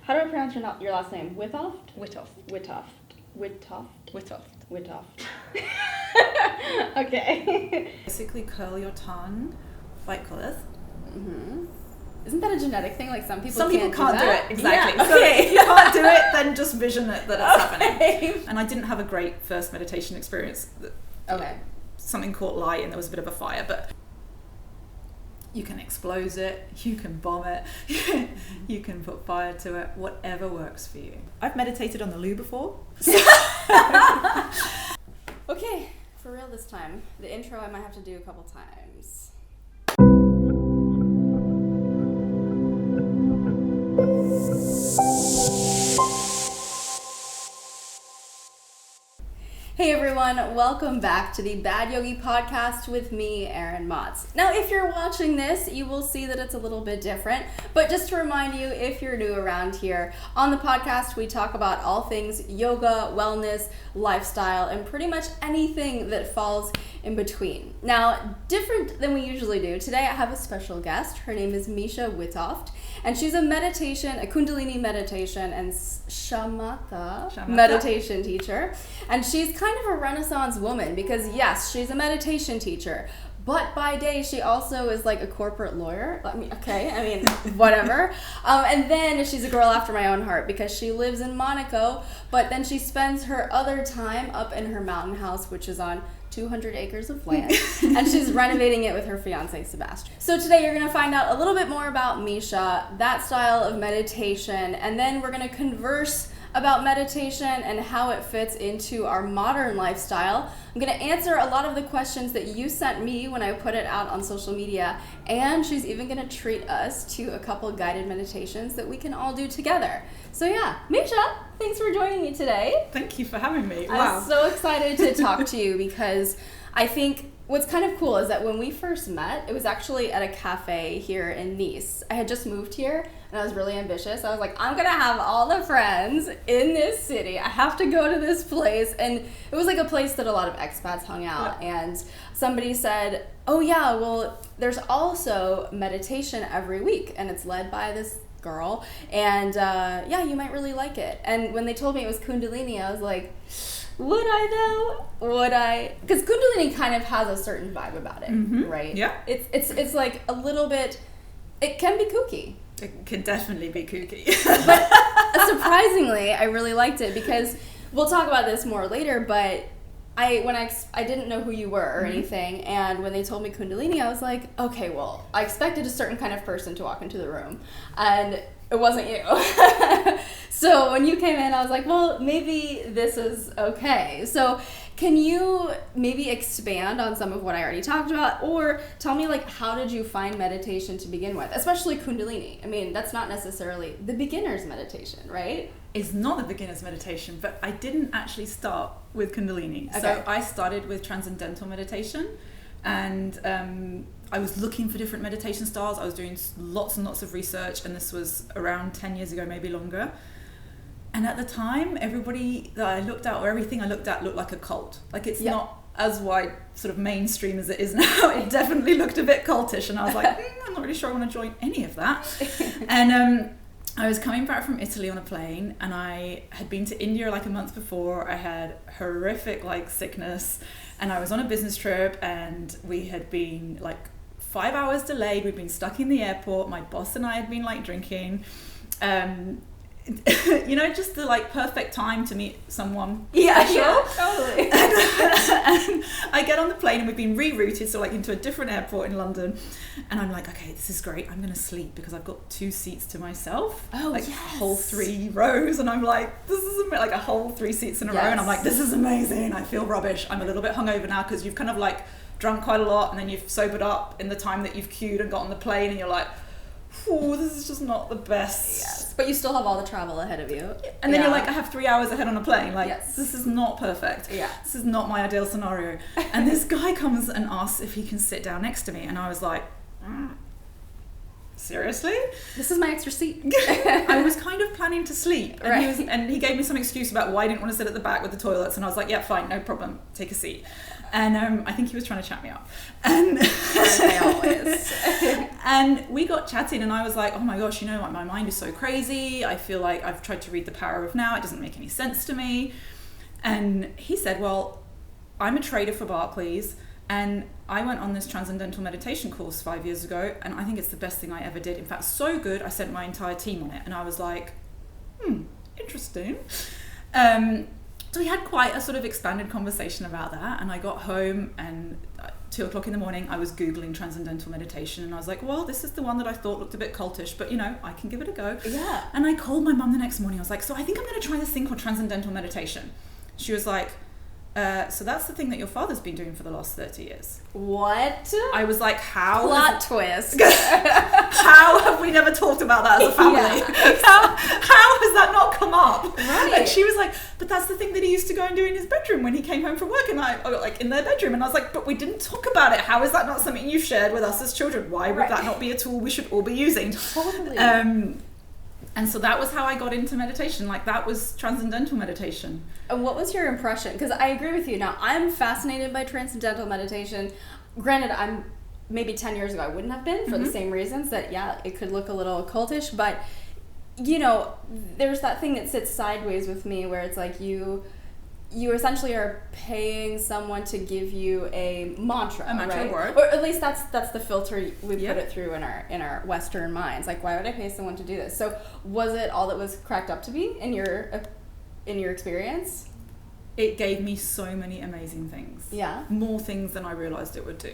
How do I pronounce your last name? Wittoft? Wittoft. Okay. Basically curl your tongue like this. Mm-hmm. Isn't that a genetic thing? Like some people can't do it. Exactly. Yeah, okay. So if you can't do it, then just vision it that it's happening. And I didn't have a great first meditation experience. Okay. Something caught light and there was a bit of a fire, but you can explode it, you can bomb it, you can put fire to it, whatever works for you. I've meditated on the loo before. Okay, for real this time. The intro I might have to do a couple times. Hey everyone, welcome back to the Bad Yogi podcast with me, Erin Motz. Now, if you're watching this, you will see that it's a little bit different, but just to remind you, if you're new around here, on the podcast, we talk about all things yoga, wellness, lifestyle, and pretty much anything that falls in between. Now, different than we usually do, today I have a special guest. Her name is Micha Wittoft, and she's a Kundalini meditation and shamatha meditation teacher. And she's kind of a Renaissance woman because yes, she's a meditation teacher, but by day she also is like a corporate lawyer. Whatever. And then she's a girl after my own heart because she lives in Monaco, but then she spends her other time up in her mountain house, which is on 200 acres of land, and she's renovating it with her fiance Sebastian. So today you're going to find out a little bit more about Micha, that style of meditation, and then we're going to converse about meditation and how it fits into our modern lifestyle. I'm going to answer a lot of the questions that you sent me when I put it out on social media, and she's even going to treat us to a couple guided meditations that we can all do together. So yeah, Micha, thanks for joining me today. Thank you for having me. Wow. I'm so excited to talk to you because I think what's kind of cool is that when we first met, it was actually at a cafe here in Nice. I had just moved here and I was really ambitious. I was like, I'm gonna have all the friends in this city. I have to go to this place. And it was like a place that a lot of expats hung out. Yeah. And somebody said, oh yeah, well, there's also meditation every week and it's led by this girl. And yeah, you might really like it. And when they told me it was Kundalini, I was like, would I though? Would I? Because Kundalini kind of has a certain vibe about it, right? Yeah. It's like a little bit, it can be kooky. It can definitely be kooky. But surprisingly, I really liked it because we'll talk about this more later, but I didn't know who you were or anything, and when they told me Kundalini, I was like, okay, well, I expected a certain kind of person to walk into the room, and it wasn't you. So when you came in, I was like, well, maybe this is okay. So can you maybe expand on some of what I already talked about, or tell me, like, how did you find meditation to begin with, especially Kundalini? I mean, that's not necessarily the beginner's meditation, right? It's not the beginner's meditation, but I didn't actually start with Kundalini. Okay. So I started with Transcendental Meditation, and I was looking for different meditation styles. I was doing lots and lots of research, and this was around 10 years ago, maybe longer. And at the time, everybody that I looked at, or everything I looked at, looked like a cult. Like, it's not as wide sort of mainstream as it is now. It definitely looked a bit cultish, and I was like, I'm not really sure I want to join any of that. And I was coming back from Italy on a plane, and I had been to India like a month before. I had horrific sickness, and I was on a business trip, and we had been 5 hours delayed. We'd been stuck in the airport. My boss and I had been drinking. Just the perfect time to meet someone special. Yeah, totally. And I get on the plane, and we've been rerouted, so into a different airport in London, and I'm like, okay, this is great. I'm gonna sleep because I've got 2 seats to myself. Oh, a whole 3 rows, and I'm like, this is a whole 3 seats in a row, and I'm like, this is amazing. I feel rubbish. I'm a little bit hungover now because you've kind of drunk quite a lot, and then you've sobered up in the time that you've queued and got on the plane, and you're like, oh, this is just not the best. Yes, but you still have all the travel ahead of you. And then you're like, I have 3 hours ahead on a plane. Yes. This is not perfect. Yeah. This is not my ideal scenario. And this guy comes and asks if he can sit down next to me. And I was like, seriously? This is my extra seat. I was kind of planning to sleep. And Right. he gave me some excuse about why I didn't want to sit at the back with the toilets. And I was like, yeah, fine, no problem. Take a seat. And I think he was trying to chat me up. And they always. And we got chatting, and I was like, oh my gosh, you know, like my mind is so crazy. I feel like I've tried to read The Power of Now. It doesn't make any sense to me. And he said, well, I'm a trader for Barclays, and I went on this Transcendental Meditation course 5 years ago, and I think it's the best thing I ever did. In fact, so good, I sent my entire team on it. And I was like, interesting. So we had quite a sort of expanded conversation about that, and I got home, and 2 o'clock in the morning I was Googling Transcendental Meditation, and I was like, well, this is the one that I thought looked a bit cultish, but you know, I can give it a go. Yeah. And I called my mum the next morning. I was like, so I think I'm going to try this thing called Transcendental Meditation. She was like, so that's the thing that your father's been doing for the last 30 years. What? I was like, how? Plot twist. How have we never talked about that as a family? Yeah. How has that not come up? Right. And she was like, but that's the thing that he used to go and do in his bedroom when he came home from work, and like in their bedroom. And I was like, but we didn't talk about it. How is that not something you've shared with us as children? Why would that not be a tool we should all be using? Totally. And so that was how I got into meditation. Like, that was Transcendental Meditation. And what was your impression? Because I agree with you. Now, I'm fascinated by Transcendental Meditation. Granted, I'm maybe 10 years ago I wouldn't have been for the same reasons that, yeah, it could look a little occultish. But, you know, there's that thing that sits sideways with me where it's like you essentially are paying someone to give you a mantra, right? word. Or at least that's the filter we put it through in our Western minds. Like, why would I pay someone to do this? So was it all that was cracked up to be in your experience? It gave me so many amazing things. Yeah. More things than I realized it would do.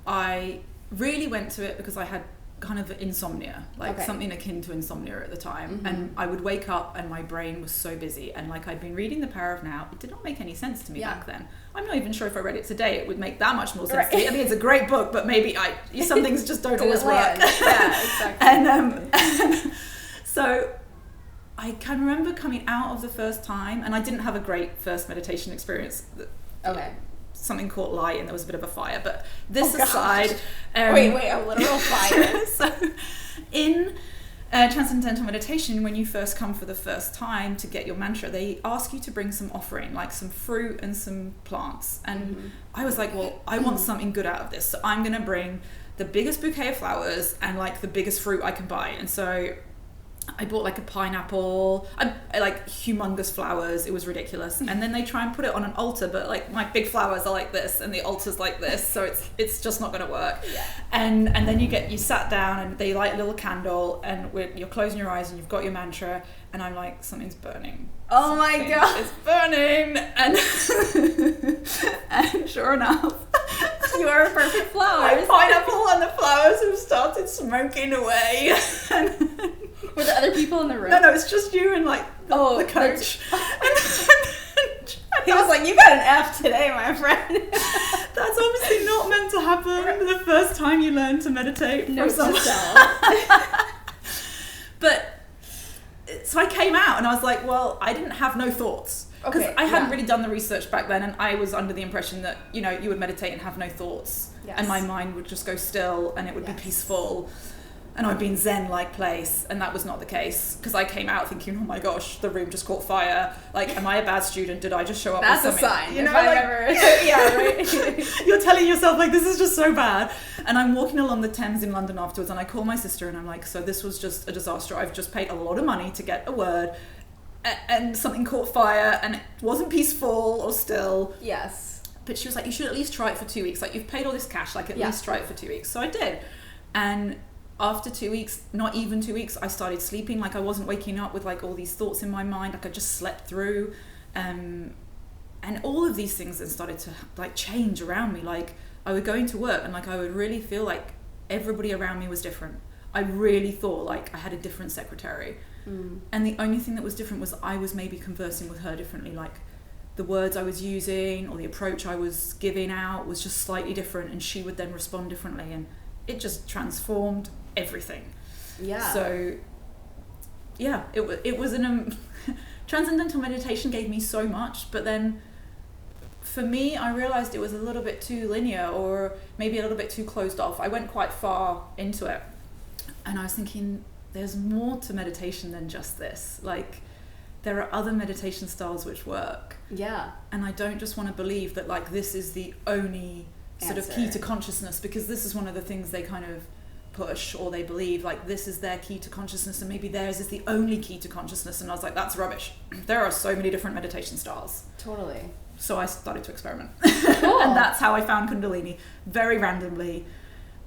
I really went to it because I had kind of insomnia, like something akin to insomnia at the time. And I would wake up and my brain was so busy, and like I'd been reading The Power of Now. It did not make any sense to me back then. I'm not even sure if I read it today it would make that much more sense to me. I mean, it's a great book, but maybe some things just don't always work. Yeah, exactly. And so I can remember coming out of the first time, and I didn't have a great first meditation experience. Something caught light and there was a bit of a fire, but this aside, wait, a literal fire. So in Transcendental Meditation, when you first come for the first time to get your mantra, they ask you to bring some offering, like some fruit and some plants. And I was like, well, I want something good out of this, so I'm gonna bring the biggest bouquet of flowers and like the biggest fruit I can buy. And so I bought like a pineapple, like humongous flowers. It was ridiculous. And then they try and put it on an altar, but like my big flowers are like this and the altar's like this, so it's just not going to work. Yeah. And then you sat down and they light a little candle, and you're closing your eyes and you've got your mantra, and I'm like, something's burning. Oh my god, it's burning. And sure enough, you are a perfect flower. My pineapple and the flowers have started smoking away. Were there other people in the room? No, it's just you and like the coach. He was like, you got an F today, my friend. That's obviously not meant to happen the first time you learn to meditate. No, But so I came out and I was like, well, I didn't have no thoughts. Because I hadn't really done the research back then, and I was under the impression that, you know, you would meditate and have no thoughts, and my mind would just go still and it would be peaceful, and I'd be in Zen-like place, and that was not the case, because I came out thinking, oh my gosh, the room just caught fire. Like, am I a bad student? Did I just show up with something? That's a sign. You know, yeah, right. You're telling yourself, like, this is just so bad. And I'm walking along the Thames in London afterwards, and I call my sister, and I'm like, so this was just a disaster. I've just paid a lot of money to get a word, and something caught fire, and it wasn't peaceful or still. Yes. But she was like, you should at least try it for 2 weeks. Like, you've paid all this cash, like, at least try it for 2 weeks. So I did. And after 2 weeks, not even 2 weeks, I started sleeping. Like, I wasn't waking up with like all these thoughts in my mind. Like, I just slept through. And all of these things then started to like change around me. Like, I would go into work and like I would really feel like everybody around me was different. I really thought like I had a different secretary. And the only thing that was different was I was maybe conversing with her differently. Like, the words I was using or the approach I was giving out was just slightly different, and she would then respond differently, and it just transformed everything. Yeah. So yeah, it was Transcendental Meditation gave me so much, but then for me, I realized it was a little bit too linear, or maybe a little bit too closed off. I went quite far into it, and I was thinking, there's more to meditation than just this. Like, there are other meditation styles which work. Yeah. And I don't just want to believe that like this is the only sort of key to consciousness, because this is one of the things they kind of push, or they believe like this is their key to consciousness and maybe theirs is the only key to consciousness. And I was like, that's rubbish. There are so many different meditation styles. Totally. So I started to experiment. Cool. And that's how I found Kundalini, very randomly.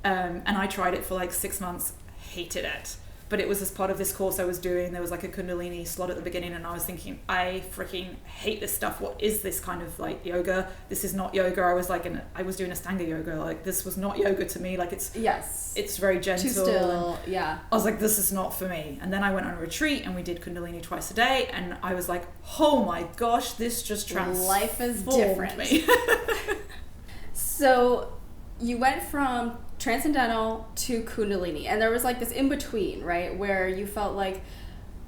And I tried it for like 6 months, hated it. But it was as part of this course I was doing. There was like a Kundalini slot at the beginning, and I was thinking, I freaking hate this stuff. What is this kind of like yoga? This is not yoga. I was like, I was doing Astanga yoga. Like this was not yoga to me. Like it's very gentle. Too still. Yeah. I was like, this is not for me. And then I went on a retreat and we did Kundalini twice a day, and I was like, oh my gosh, this just transformed life is different. me. So you went from Transcendental to Kundalini, and there was like this in between, right, where you felt like,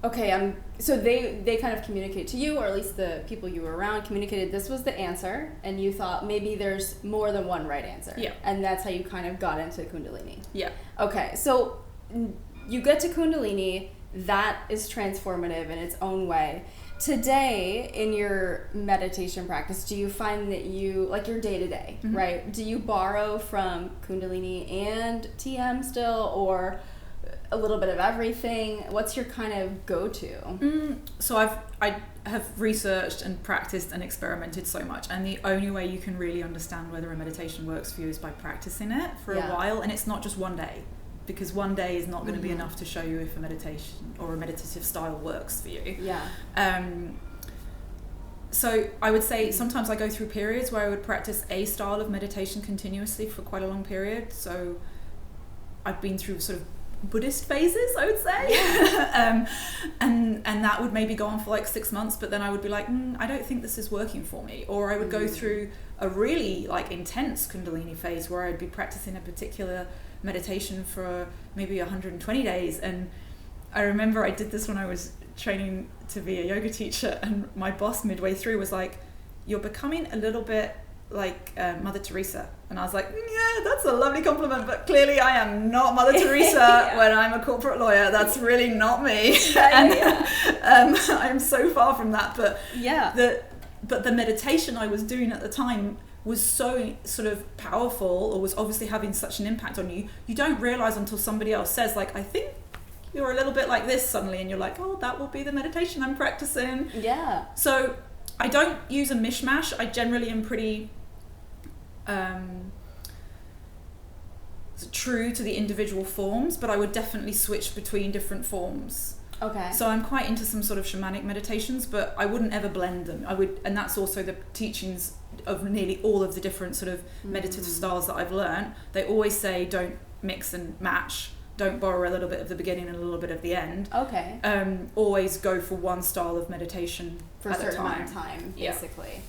okay, so they kind of communicate to you, or at least the people you were around communicated this was the answer, and you thought maybe there's more than one right answer. Yeah. And that's how you kind of got into Kundalini. Yeah. Okay, so you get to Kundalini, that is transformative in its own way. Today, in your meditation practice, do you find that you, like your day-to-day, mm-hmm. right, do you borrow from Kundalini and TM still, or a little bit of everything? What's your kind of go-to? So I have researched and practiced and experimented so much, and the only way you can really understand whether a meditation works for you is by practicing it for a while, and it's not just one day. Because one day is not going to be enough to show you if a meditation or a meditative style works for you. Yeah. So I would say sometimes I go through periods where I would practice a style of meditation continuously for quite a long period. So I've been through sort of Buddhist phases, I would say. Yeah. And that would maybe go on for like 6 months, but then I would be like, I don't think this is working for me. Or I would go through a really like intense Kundalini phase where I'd be practicing a particular meditation for maybe 120 days. And I remember I did this when I was training to be a yoga teacher, and my boss midway through was like, you're becoming a little bit like Mother Teresa. And I was like, yeah, that's a lovely compliment, but clearly I am not Mother Teresa when I'm a corporate lawyer. That's really not me. I'm so far from that. But the meditation I was doing at the time was so sort of powerful, or was obviously having such an impact on you. You don't realize until somebody else says, like, I think you're a little bit like this suddenly, and you're like, oh, that will be the meditation I'm practicing. Yeah. So I don't use a mishmash. I generally am pretty true to the individual forms, but I would definitely switch between different forms. Okay. So I'm quite into some sort of shamanic meditations, but I wouldn't ever blend them. And that's also the teachings of nearly all of the different sort of meditative styles that I've learned. They always say don't mix and match. Don't borrow a little bit of the beginning and a little bit of the end. Okay. Always go for one style of meditation for a certain amount of time, basically.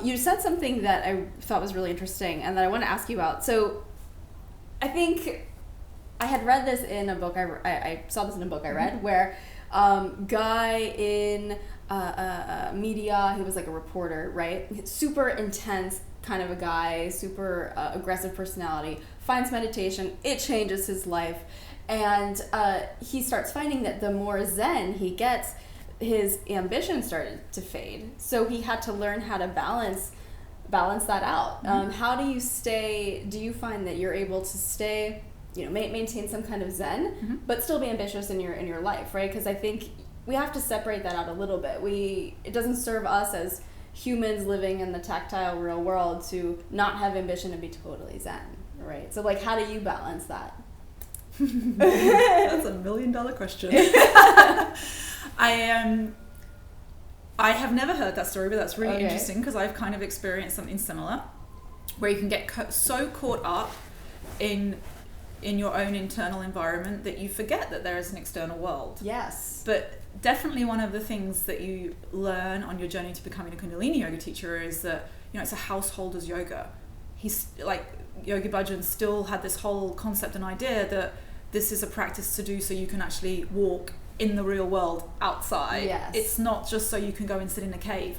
You said something that I thought was really interesting and that I want to ask you about. So I think I had read this in a book. I saw this in a book I read where guy in media, he was like a reporter, right? Super intense kind of a guy, super aggressive personality, finds meditation, it changes his life, and he starts finding that the more zen he gets, his ambition started to fade. So he had to learn how to balance that out. How do you find that you're able to stay, maintain some kind of zen, but still be ambitious in your life, right? Because I think we have to separate that out a little bit. It doesn't serve us as humans living in the tactile real world to not have ambition and be totally zen, right? So like, how do you balance that? That's $1 million question. I have never heard that story, but that's really interesting, because I've kind of experienced something similar, where you can get so caught up in your own internal environment that you forget that there is an external world. Yes. But definitely one of the things that you learn on your journey to becoming a Kundalini yoga teacher is that, it's a householder's yoga. He's like, Yogi Bhajan still had this whole concept and idea that this is a practice to do so you can actually walk in the real world outside. Yes. It's not just so you can go and sit in a cave.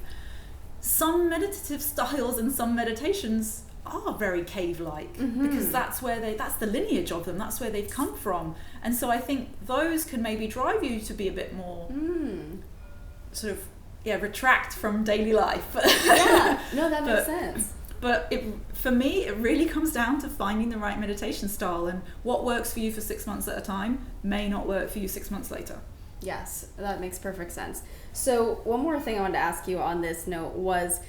Some meditative styles and some meditations are very cave-like, because that's the lineage of them, that's where they've come from. And so I think those can maybe drive you to be a bit more sort of retract from daily life. Yeah, no, that makes sense. But for me, it really comes down to finding the right meditation style, and what works for you for 6 months at a time may not work for you 6 months later. Yes, that makes perfect sense. So one more thing I wanted to ask you on this note was,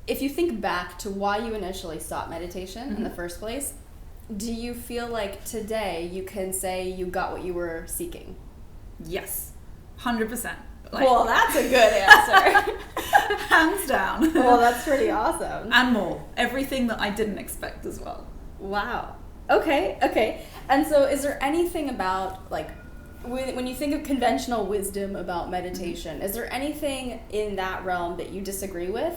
if you think back to why you initially sought meditation in the first place, do you feel like today you can say you got what you were seeking? Yes, 100%. Well, that's a good answer. Hands down. Well, that's pretty awesome. And more. Everything that I didn't expect as well. Wow. Okay. And so is there anything about, like, when you think of conventional wisdom about meditation, is there anything in that realm that you disagree with?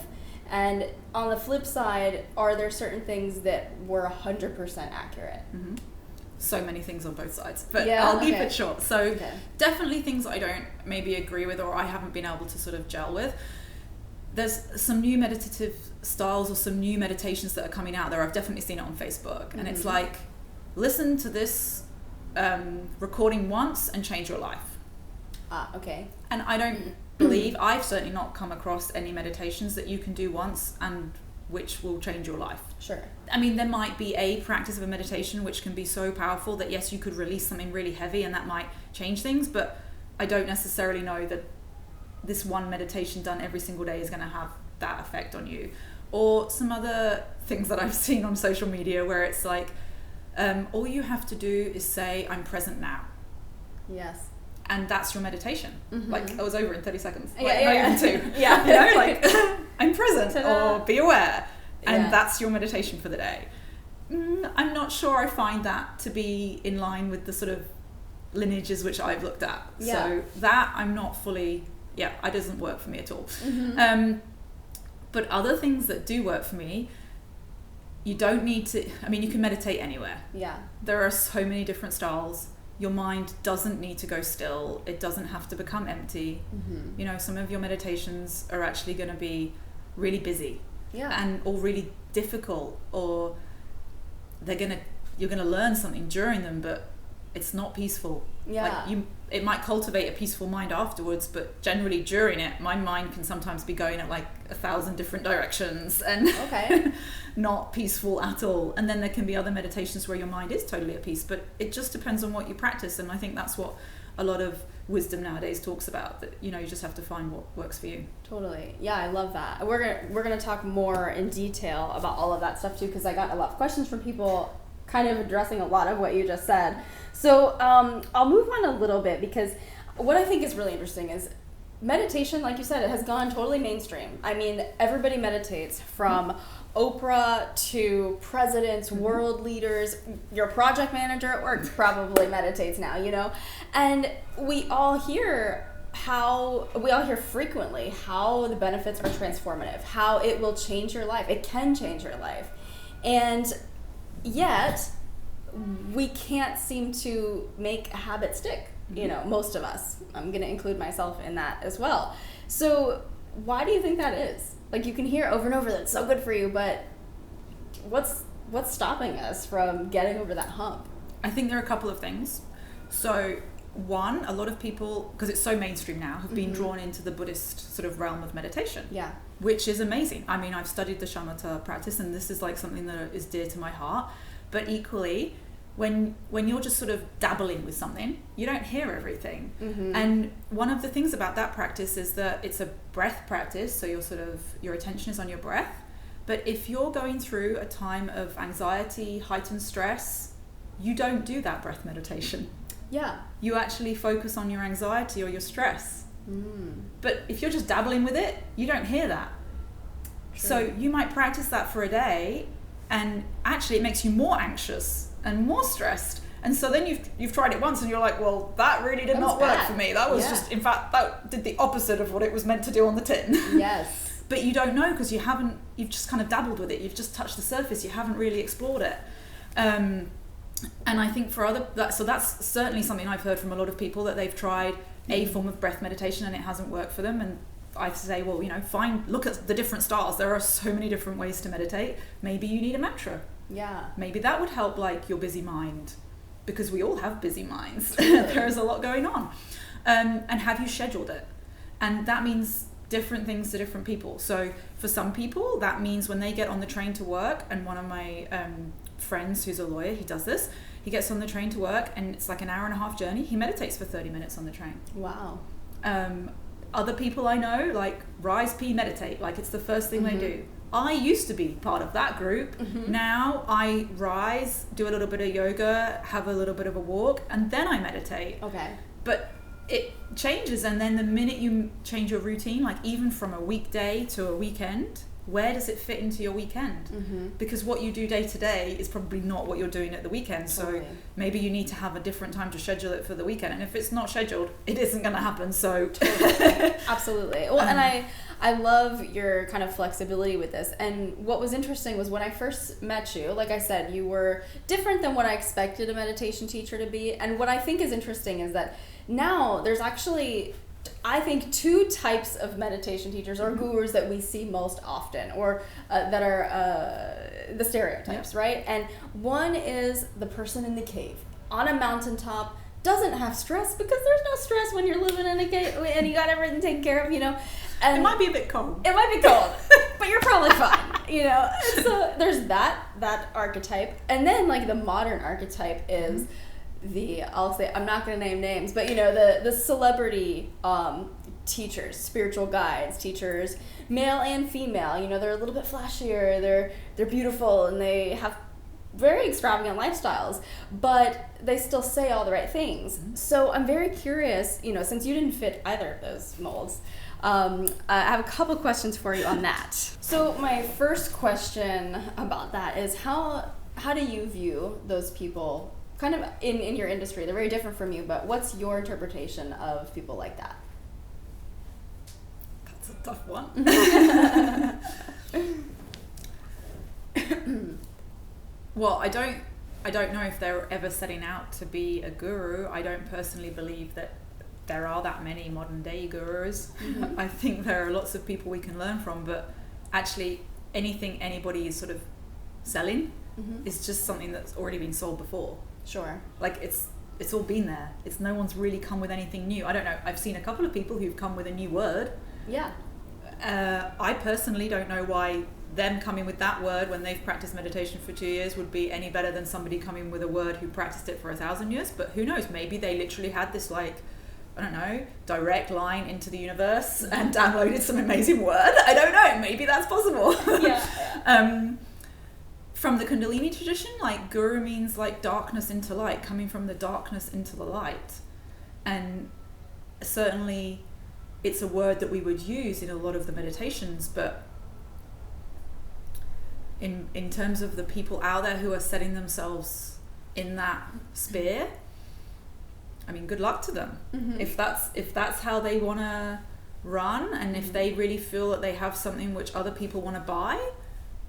And on the flip side, are there certain things that were 100% accurate? Mm-hmm. So many things on both sides, but I'll keep it short. So definitely things I don't maybe agree with, or I haven't been able to sort of gel with. There's some new meditative styles or some new meditations that are coming out there. I've definitely seen it on Facebook, and it's like, listen to this recording once and change your life. Okay. And I don't believe, I've certainly not come across any meditations that you can do once and which will change your life. Sure. I mean, there might be a practice of a meditation which can be so powerful that yes, you could release something really heavy and that might change things, but I don't necessarily know that this one meditation done every single day is going to have that effect on you. Or some other things that I've seen on social media where it's like, all you have to do is say, I'm present now. Yes. And that's your meditation. Like, I was over in 30 seconds. Like, yeah. not even 2. Yeah. You know, like, I'm present. Ta-da. Or be aware. And that's your meditation for the day. I'm not sure I find that to be in line with the sort of lineages which I've looked at. Yeah. So that I'm not fully, it doesn't work for me at all. But other things that do work for me, you don't need to, I mean, you can meditate anywhere. Yeah. There are so many different styles. Your mind doesn't need to go still. It doesn't have to become empty. You know, some of your meditations are actually going to be really busy. And or really difficult, or you're gonna learn something during them, but it's not peaceful. It might cultivate a peaceful mind afterwards, but generally during it, my mind can sometimes be going at like 1,000 different directions and not peaceful at all. And then there can be other meditations where your mind is totally at peace, but it just depends on what you practice. And I think that's what a lot of wisdom nowadays talks about, that you just have to find what works for you. Totally. Yeah, I love that. We're gonna talk more in detail about all of that stuff too, because I got a lot of questions from people kind of addressing a lot of what you just said. So I'll move on a little bit, because what I think is really interesting is meditation, like you said, it has gone totally mainstream. I mean, everybody meditates, from Oprah to presidents, world leaders. Your project manager at work probably meditates now, and we all hear frequently how the benefits are transformative, how it will change your life. It can change your life. And yet we can't seem to make a habit stick, most of us. I'm going to include myself in that as well. So why do you think that is? Like, you can hear over and over that it's so good for you, but what's stopping us from getting over that hump? I think there are a couple of things. So one, a lot of people, because it's so mainstream now, have been drawn into the Buddhist sort of realm of meditation. Yeah. Which is amazing. I mean, I've studied the shamatha practice, and this is like something that is dear to my heart. But equally, when you're just sort of dabbling with something, you don't hear everything. And one of the things about that practice is that it's a breath practice, so your attention is on your breath. But if you're going through a time of anxiety, heightened stress, you don't do that breath meditation. Yeah. You actually focus on your anxiety or your stress. But if you're just dabbling with it, you don't hear that. True. So you might practice that for a day, and actually it makes you more anxious and more stressed. And so then you've tried it once and you're like, well, that really did not work for me. That was just, in fact, that did the opposite of what it was meant to do on the tin. Yes. But you don't know, because you've just kind of dabbled with it. You've just touched the surface. You haven't really explored it. And I think so that's certainly something I've heard from a lot of people, that they've tried a form of breath meditation and it hasn't worked for them. And I say, well, look at the different styles. There are so many different ways to meditate. Maybe you need a mantra. Yeah. Maybe that would help, like, your busy mind, because we all have busy minds. There is a lot going on. And have you scheduled it? And that means different things to different people. So for some people, that means when they get on the train to work, and one of my friends who's a lawyer, he does this, he gets on the train to work and it's like an hour and a half journey, he meditates for 30 minutes on the train. Wow. Other people I know, like rise, pee, meditate, like it's the first thing they do. I used to be part of that group. Now I rise, do a little bit of yoga, have a little bit of a walk, and then I meditate. Okay. But it changes, and then the minute you change your routine, like even from a weekday to a weekend, where does it fit into your weekend? Because what you do day to day is probably not what you're doing at the weekend. Totally. So maybe you need to have a different time to schedule it for the weekend, and if it's not scheduled, it isn't going to happen. So totally. Absolutely. Well, and I love your kind of flexibility with this. And what was interesting was when I first met you, like I said, you were different than what I expected a meditation teacher to be. And what I think is interesting is that now there's actually, I think, two types of meditation teachers or gurus that we see most often, or that are the stereotypes, right? And one is the person in the cave on a mountaintop, doesn't have stress, because there's no stress when you're living in a cave and you got everything taken care of, you know. And it might be a bit cold. It might be cold, but you're probably fine, you know. And so there's that archetype, and then like the modern archetype is I'll say, I'm not going to name names, but you know, the celebrity teachers, spiritual guides, teachers, male and female. You know, they're a little bit flashier, they're beautiful, and they have very extravagant lifestyles, but they still say all the right things. So I'm very curious, you know, since you didn't fit either of those molds, I have a couple questions for you on that. So my first question about that is how do you view those people kind of in your industry? They're very different from you, but what's your interpretation of people like that? That's a tough one. Well, I don't know if they're ever setting out to be a guru. I don't personally believe that there are that many modern day gurus. I think there are lots of people we can learn from, but actually anything anybody is sort of selling is just something that's already been sold before. Sure. Like it's all been there. It's no one's really come with anything new. I don't know. I've seen a couple of people who've come with a new word. Yeah. I personally don't know why them coming with that word when they've practiced meditation for 2 years would be any better than somebody coming with a word who practiced it for 1,000 years. But who knows? Maybe they literally had this, like, I don't know, direct line into the universe and downloaded some amazing word. I don't know. Maybe that's possible. Yeah. From the Kundalini tradition, like, guru means like darkness into light, coming from the darkness into the light. And certainly it's a word that we would use in a lot of the meditations, but in terms of the people out there who are setting themselves in that sphere, I mean, good luck to them. If that's how they want to run, and if they really feel that they have something which other people want to buy,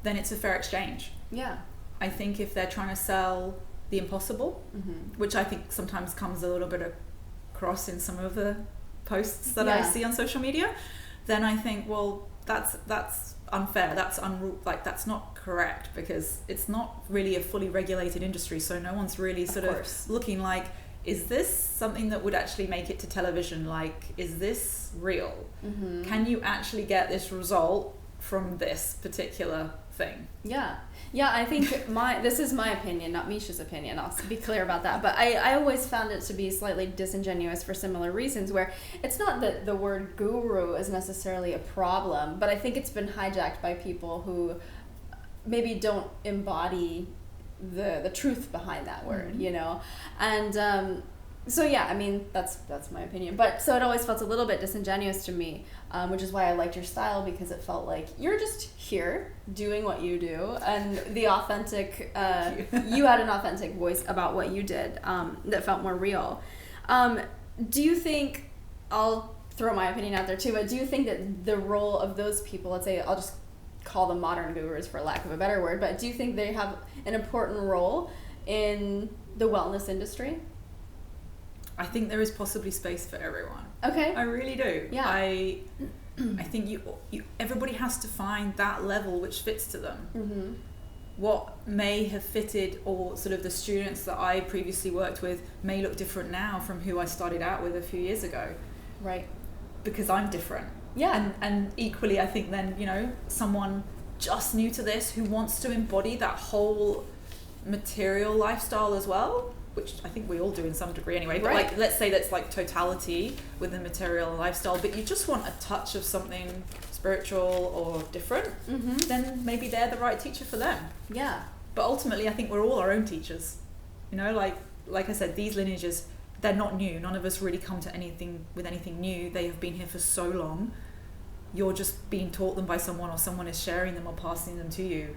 then it's a fair exchange. Yeah. I think if they're trying to sell the impossible, which I think sometimes comes a little bit across in some of the posts that I see on social media, then I think, well, that's unfair. That's not correct, because it's not really a fully regulated industry. So no one's really sort of looking like, is this something that would actually make it to television? Like, is this real? Can you actually get this result from this particular thing? Yeah, I think this is my opinion, not Micha's opinion. I'll be clear about that. But I always found it to be slightly disingenuous for similar reasons, where it's not that the word guru is necessarily a problem, but I think it's been hijacked by people who maybe don't embody the truth behind that word, you know? And so yeah, I mean, that's my opinion. But so it always felt a little bit disingenuous to me, which is why I liked your style, because it felt like you're just here doing what you do, and the authentic, you had an authentic voice about what you did that felt more real. Do you think, I'll throw my opinion out there too, but do you think that the role of those people, let's say, I'll just call them modern gurus for lack of a better word, but do you think they have an important role in the wellness industry? I think there is possibly space for everyone. Okay. I really do. Yeah. I think you everybody has to find that level which fits to them. What may have fitted, or sort of the students that I previously worked with may look different now from who I started out with a few years ago. Right. because I'm different. Yeah. And equally, I think then, you know, someone just new to this who wants to embody that whole material lifestyle as well, which I think we all do in some degree anyway, but like, let's say that's like totality with the material lifestyle, but you just want a touch of something spiritual or different, then maybe they're the right teacher for them. Yeah. But ultimately, I think we're all our own teachers. You know, like I said, these lineages, they're not new. None of us really come to anything with anything new. They have been here for so long. You're just being taught them by someone, or someone is sharing them or passing them to you.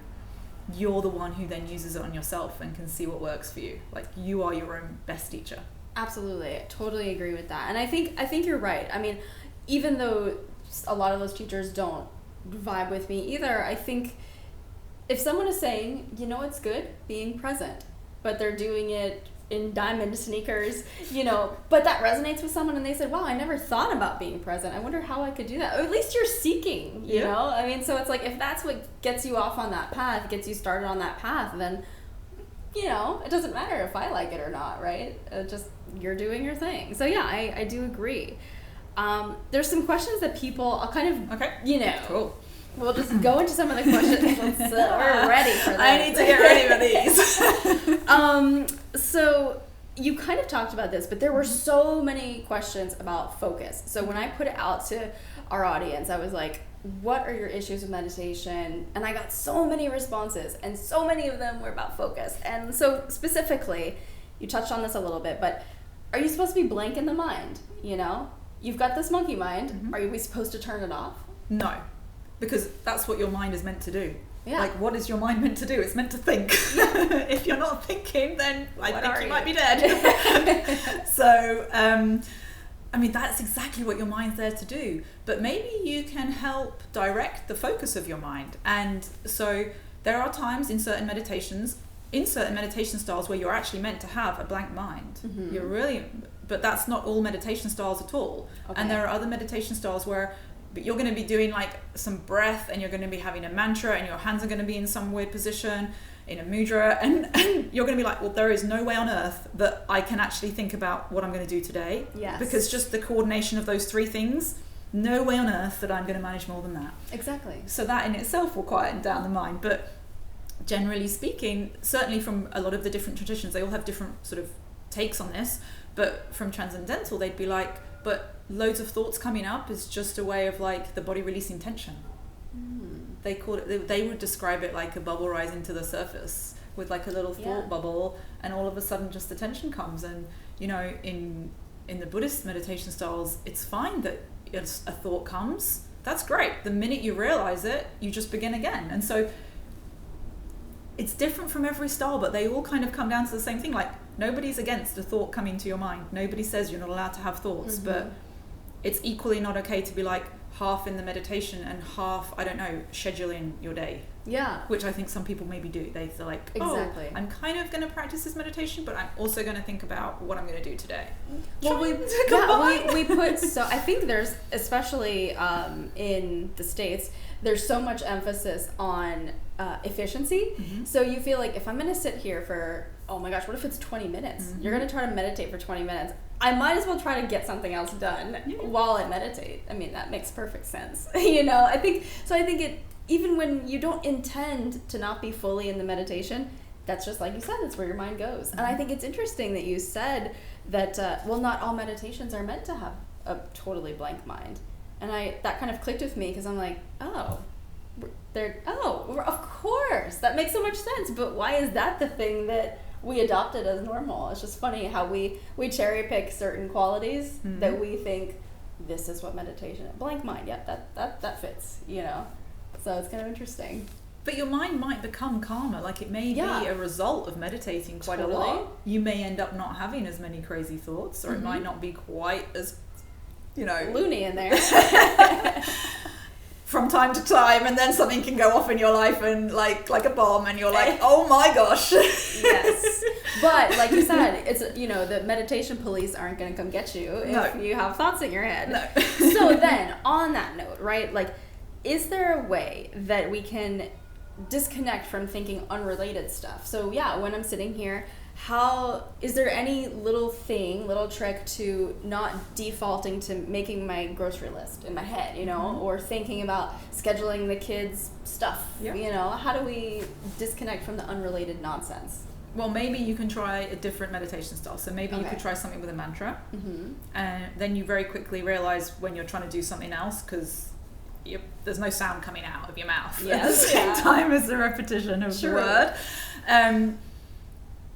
You're the one who then uses it on yourself and can see what works for you. Like, you are your own best teacher. Absolutely. I totally agree with that. And I think you're right. I mean, even though a lot of those teachers don't vibe with me either, I think if someone is saying, you know, it's good being present, but they're doing it in diamond sneakers, you know, but that resonates with someone and they said, wow, I never thought about being present. I wonder how I could do that. Or at least you're seeking, you know? I mean, so it's like, if that's what gets you off on that path, gets you started on that path, then, you know, it doesn't matter if I like it or not, right? Just, you're doing your thing. So yeah, I do agree. There's some questions that people, I'll kind of, you know, cool. We'll just go into some of the questions. We're ready for this. I need to get ready for these. So you kind of talked about this, but there were so many questions about focus. So when I put it out to our audience, I was like, what are your issues with meditation? And I got so many responses, and so many of them were about focus. And so specifically, you touched on this a little bit, but are you supposed to be blank in the mind? You know, you've got this monkey mind. Are we supposed to turn it off? No. Because that's what your mind is meant to do. Yeah. Like, what is your mind meant to do? It's meant to think. Yeah. If you're not thinking, then I think you might be dead. So, I mean, that's exactly what your mind's there to do. But maybe you can help direct the focus of your mind. And so there are times in certain meditations, in certain meditation styles, where you're actually meant to have a blank mind. You're really, but that's not all meditation styles at all. Okay. And there are other meditation styles where but you're going to be doing like some breath, and you're going to be having a mantra, and your hands are going to be in some weird position in a mudra, and you're going to be like, well, there is no way on earth that I can actually think about what I'm going to do today. Yes. Because just the coordination of those three things, no way on earth that I'm going to manage more than that. Exactly. So that in itself will quieten down the mind. But generally speaking, certainly from a lot of the different traditions, they all have different sort of takes on this. But from Transcendental, they'd be like, but loads of thoughts coming up is just a way of like the body releasing tension. They call it, they would describe it like a bubble rising to the surface with like a little thought bubble, and all of a sudden just the tension comes. And you know, in the Buddhist meditation styles, it's fine that a thought comes. That's great. The minute you realize it, you just begin again. And so it's different from every style, but they all kind of come down to the same thing. Like, nobody's against a thought coming to your mind. Nobody says you're not allowed to have thoughts, but it's equally not okay to be like half in the meditation and half, I don't know, scheduling your day. Yeah. Which I think some people maybe do. They're like, exactly. I'm kind of going to practice this meditation, but I'm also going to think about what I'm going to do today. Well, we put, so I think there's, especially in the States, there's so much emphasis on efficiency. So you feel like, if I'm going to sit here for, oh my gosh, what if it's 20 minutes? You're going to try to meditate for 20 minutes. I might as well try to get something else done while I meditate. I mean, that makes perfect sense. You know, I think it, even when you don't intend to not be fully in the meditation, that's just like you said, that's where your mind goes. And I think it's interesting that you said that, well, not all meditations are meant to have a totally blank mind. And that kind of clicked with me, because I'm like, of course, that makes so much sense. But why is that the thing that we adopted as normal? It's just funny how we cherry pick certain qualities that we think this is what meditation is. Blank mind, that fits, you know. So it's kind of interesting. But your mind might become calmer. Like, it may be a result of meditating quite a lot. You may end up not having as many crazy thoughts, or it might not be quite as, you know, loony in there. From time to time, and then something can go off in your life and like a bomb, and you're like, oh my gosh. Yes. But like you said, it's, you know, the meditation police aren't going to come get you if you have thoughts in your head. No. So then, on that note, right, like, is there a way that we can disconnect from thinking unrelated stuff? So yeah, when I'm sitting here, how is there any little trick to not defaulting to making my grocery list in my head, you know, or thinking about scheduling the kids' stuff, you know? How do we disconnect from the unrelated nonsense? Well, maybe you can try a different meditation style. So maybe you could try something with a mantra, and then you very quickly realize when you're trying to do something else, because there's no sound coming out of your mouth at the same time as the repetition of the word.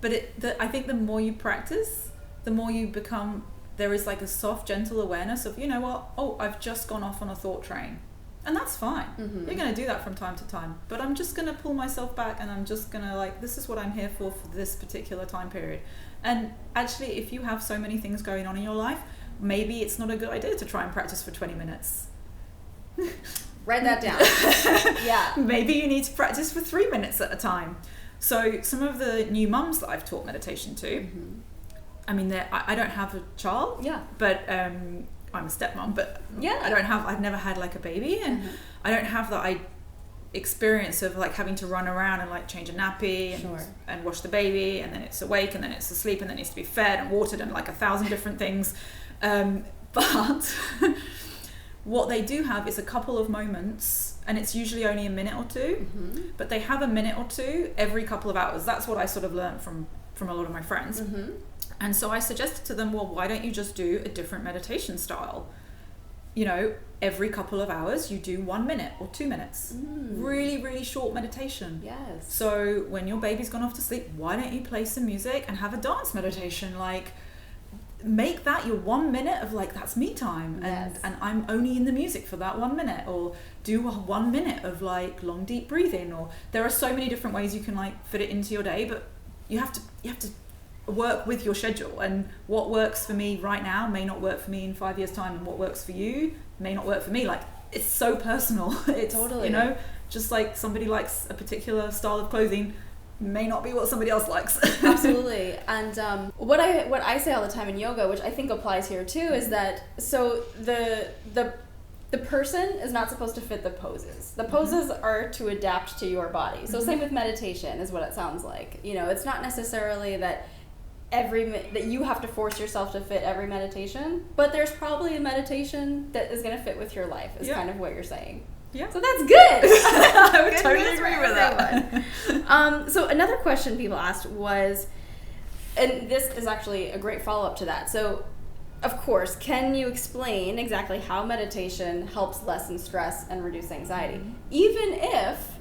But I think the more you practice, the more you become, there is like a soft, gentle awareness of, you know what, oh, I've just gone off on a thought train. And that's fine. You're going to do that from time to time. But I'm just going to pull myself back, and I'm just going to this is what I'm here for this particular time period. And actually, if you have so many things going on in your life, maybe it's not a good idea to try and practice for 20 minutes. Write that down. Maybe you need to practice for 3 minutes at a time. So some of the new mums that I've taught meditation to, I mean, I don't have a child, but I'm a stepmom, but I've never had like a baby, and I don't have that experience of like having to run around and like change a nappy and wash the baby, and then it's awake, and then it's asleep, and then it needs to be fed and watered, and like 1,000 different things. But what they do have is a couple of moments, and it's usually only a minute or two, but they have a minute or two every couple of hours. That's what I sort of learned from a lot of my friends. And so I suggested to them, well, why don't you just do a different meditation style? You know, every couple of hours you do 1 minute or 2 minutes. Really, really short meditation. Yes. So when your baby's gone off to sleep, why don't you play some music and have a dance meditation? Like, make that your 1 minute of like, that's me time, and I'm only in the music for that 1 minute. Or do a 1 minute of like long deep breathing. Or there are so many different ways you can like fit it into your day, but you have to work with your schedule, and what works for me right now may not work for me in 5 years time, and what works for you may not work for me. Like, it's so personal. It's totally, you know, just like somebody likes a particular style of clothing may not be what somebody else likes. Absolutely. And what I say all the time in yoga, which I think applies here too, is that so the person is not supposed to fit the poses. The poses are to adapt to your body. So same with meditation is what it sounds like. You know, it's not necessarily that that you have to force yourself to fit every meditation, but there's probably a meditation that is going to fit with your life is kind of what you're saying. Yeah. So that's good. I would totally agree with that. So another question people asked was, and this is actually a great follow-up to that. So, of course, can you explain exactly how meditation helps lessen stress and reduce anxiety? Even if,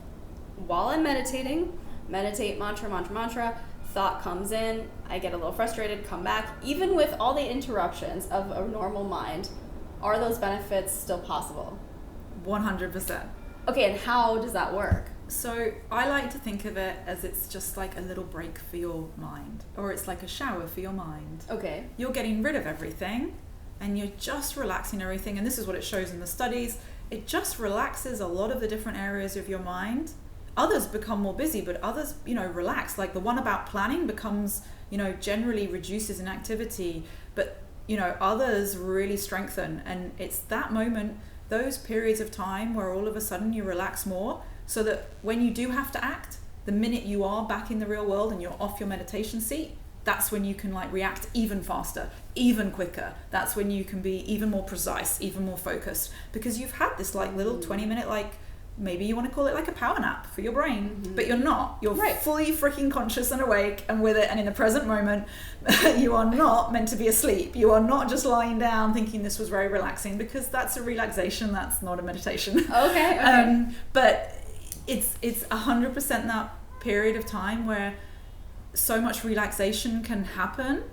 while I'm meditating, mantra, thought comes in, I get a little frustrated, come back. Even with all the interruptions of a normal mind, are those benefits still possible? 100%. Okay, and how does that work? So I like to think of it as it's just like a little break for your mind, or it's like a shower for your mind. Okay. You're getting rid of everything, and you're just relaxing everything, and this is what it shows in the studies. It just relaxes a lot of the different areas of your mind. Others become more busy, but others, you know, relax. Like the one about planning becomes, you know, generally reduces in activity, but, you know, others really strengthen. And it's that moment, those periods of time where all of a sudden you relax more, so that when you do have to act, the minute you are back in the real world and you're off your meditation seat, that's when you can like react even faster, even quicker. That's when you can be even more precise, even more focused, because you've had this like little 20-minute, like, maybe you want to call it like a power nap for your brain, but you're not. You're fully freaking conscious and awake and with it and in the present moment. You are not meant to be asleep. You are not just lying down thinking this was very relaxing, because that's a relaxation. That's not a meditation. Okay. But it's 100% that period of time where so much relaxation can happen.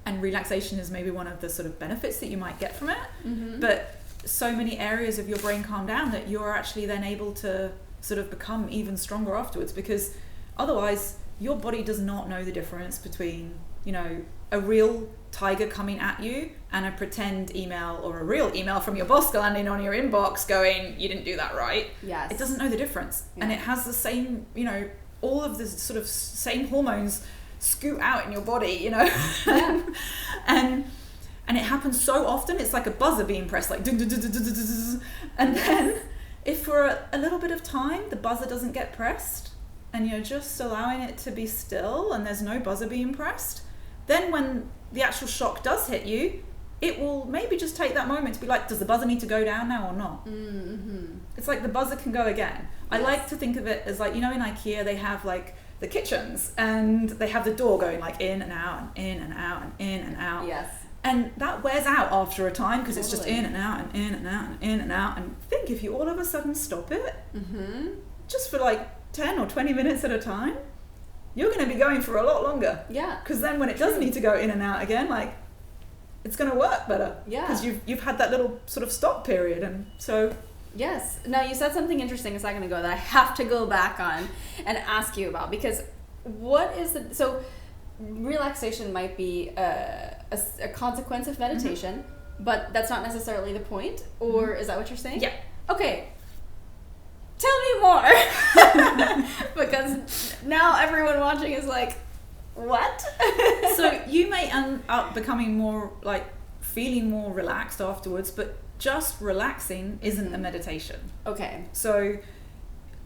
And relaxation is maybe one of the sort of benefits that you might get from it. But so many areas of your brain calm down that you're actually then able to sort of become even stronger afterwards, because otherwise your body does not know the difference between, you know, a real tiger coming at you and a pretend email, or a real email from your boss landing on your inbox going, you didn't do that right. Yes. It doesn't know the difference. And it has the same, you know, all of the sort of same hormones scoot out in your body, you know. And it happens so often, it's like a buzzer being pressed, like, and then if for a little bit of time the buzzer doesn't get pressed, and you're just allowing it to be still and there's no buzzer being pressed, then when the actual shock does hit you, it will maybe just take that moment to be like, does the buzzer need to go down now or not? Mm-hmm. It's like the buzzer can go again. I like to think of it as like, in IKEA they have like the kitchens and they have the door going like in and out and in and out and in and out. Yes. And that wears out after a time because it's just in and out and in and out and in and out. And think if you all of a sudden stop it, just for like 10 or 20 minutes at a time, you're going to be going for a lot longer. Yeah. Because then when it does need to go in and out again, like, it's going to work better. Yeah. Because you've had that little sort of stop period. And so... Yes. Now, you said something interesting a second ago that I have to go back on and ask you about, because what is the... So, relaxation might be a consequence of meditation, but that's not necessarily the point, or is that what you're saying? Yeah. Okay. Tell me more. Because now everyone watching is like, what? So you may end up becoming more like feeling more relaxed afterwards, but just relaxing isn't a meditation. Okay. So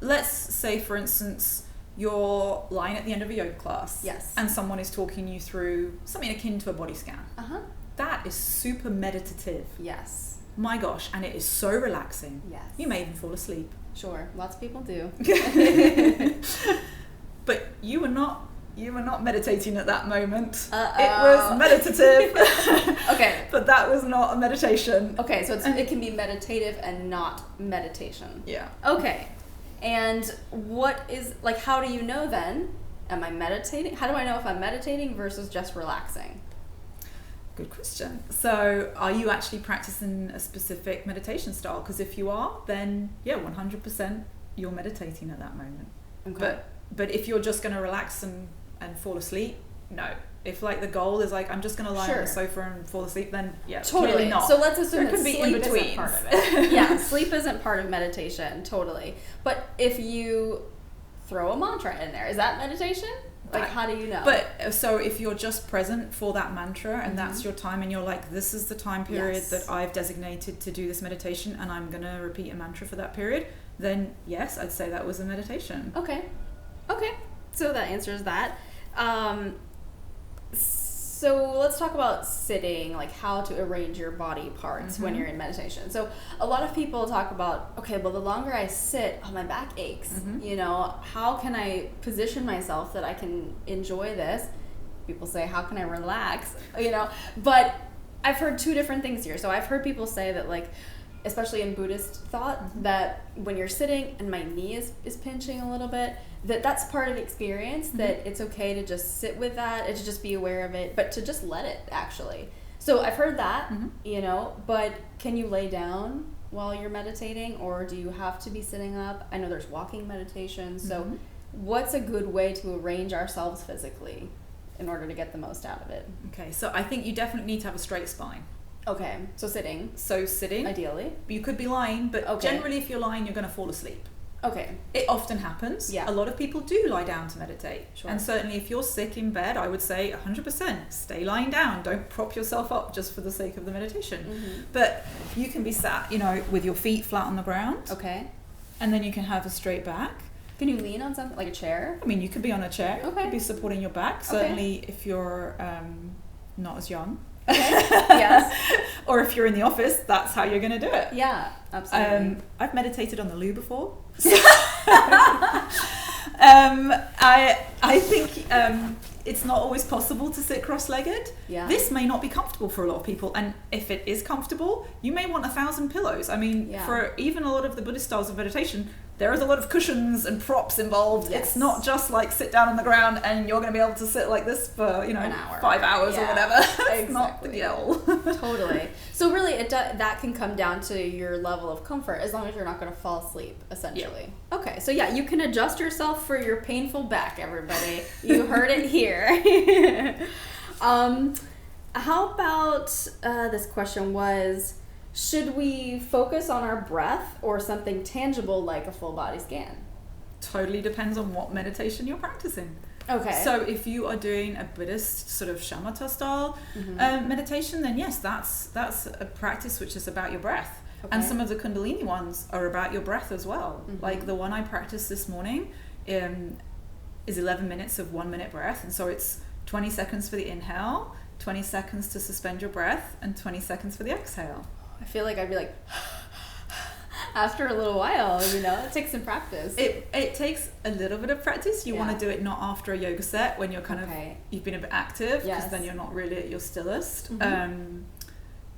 let's say, for instance, you're lying at the end of a yoga class. Yes. And someone is talking you through something akin to a body scan. That is super meditative. Yes. My gosh, and it is so relaxing. Yes. You may even fall asleep. Sure, lots of people do. But you were not meditating at that moment. Uh-oh. It was meditative. Okay. But that was not a meditation. Okay, so it can be meditative and not meditation. Yeah. Okay. And what is, like, how do you know then? Am I meditating? How do I know if I'm meditating versus just relaxing? Good question. So are you actually practicing a specific meditation style? Because if you are, then yeah, 100% you're meditating at that moment. Okay. But if you're just going to relax and fall asleep, no. If like the goal is like, I'm just going to lie on the sofa and fall asleep, then yeah, totally clearly not. So let's assume there that could be sleep in between. isn't part of it. Yeah, sleep isn't part of meditation, totally. But if you throw a mantra in there, is that meditation? Like, how do you know? But so if you're just present for that mantra and that's your time and you're like, this is the time period that I've designated to do this meditation and I'm going to repeat a mantra for that period, then yes, I'd say that was a meditation. Okay. So that answers that. So let's talk about sitting, like how to arrange your body parts when you're in meditation. So a lot of people talk about, okay, well, the longer I sit, oh, my back aches. You know, how can I position myself that I can enjoy this? People say, how can I relax? You know, but I've heard two different things here. So I've heard people say that, like, especially in Buddhist thought, that when you're sitting and my knee is pinching a little bit, that's part of the experience, that it's okay to just sit with that and to just be aware of it, but to just let it, actually. So I've heard that, you know, but can you lay down while you're meditating, or do you have to be sitting up? I know there's walking meditation, so what's a good way to arrange ourselves physically in order to get the most out of it? Okay, so I think you definitely need to have a straight spine. Okay, so sitting. So sitting. Ideally. You could be lying, but generally if you're lying, you're going to fall asleep. Okay. It often happens. Yeah. A lot of people do lie down to meditate. Sure. And certainly if you're sick in bed, I would say 100% stay lying down. Don't prop yourself up just for the sake of the meditation. But you can be sat, you know, with your feet flat on the ground. Okay. And then you can have a straight back. Can you lean on something like a chair? I mean, you could be on a chair. Okay. You could be supporting your back. Certainly if you're not as young. Okay. Yes. Or if you're in the office, that's how you're going to do it. Yeah, absolutely. I've meditated on the loo before. I think it's not always possible to sit cross-legged. Yeah. This may not be comfortable for a lot of people, and if it is comfortable, you may want 1,000 pillows. I mean, for even a lot of the Buddhist styles of meditation, there is a lot of cushions and props involved. Yes. It's not just like sit down on the ground and you're going to be able to sit like this for, you know, an hour. 5 hours or whatever. It's not the deal. Totally. So really, that can come down to your level of comfort, as long as you're not going to fall asleep, essentially. Yeah. Okay, so yeah, you can adjust yourself for your painful back, everybody. You heard it here. How about this question was, should we focus on our breath or something tangible like a full body scan? Totally depends on what meditation you're practicing. Okay. So if you are doing a Buddhist sort of shamatha style meditation, then yes, that's a practice which is about your breath. Okay. And some of the Kundalini ones are about your breath as well. Like the one I practiced this morning, is 11 minutes of 1 minute breath. And so it's 20 seconds for the inhale, 20 seconds to suspend your breath, and 20 seconds for the exhale. I feel like I'd be like, after a little while, it takes some practice. It takes a little bit of practice. You Yeah. want to do it not after a yoga set when you're kind of, you've been a bit active, because Yes. then you're not really at your stillest. Mm-hmm.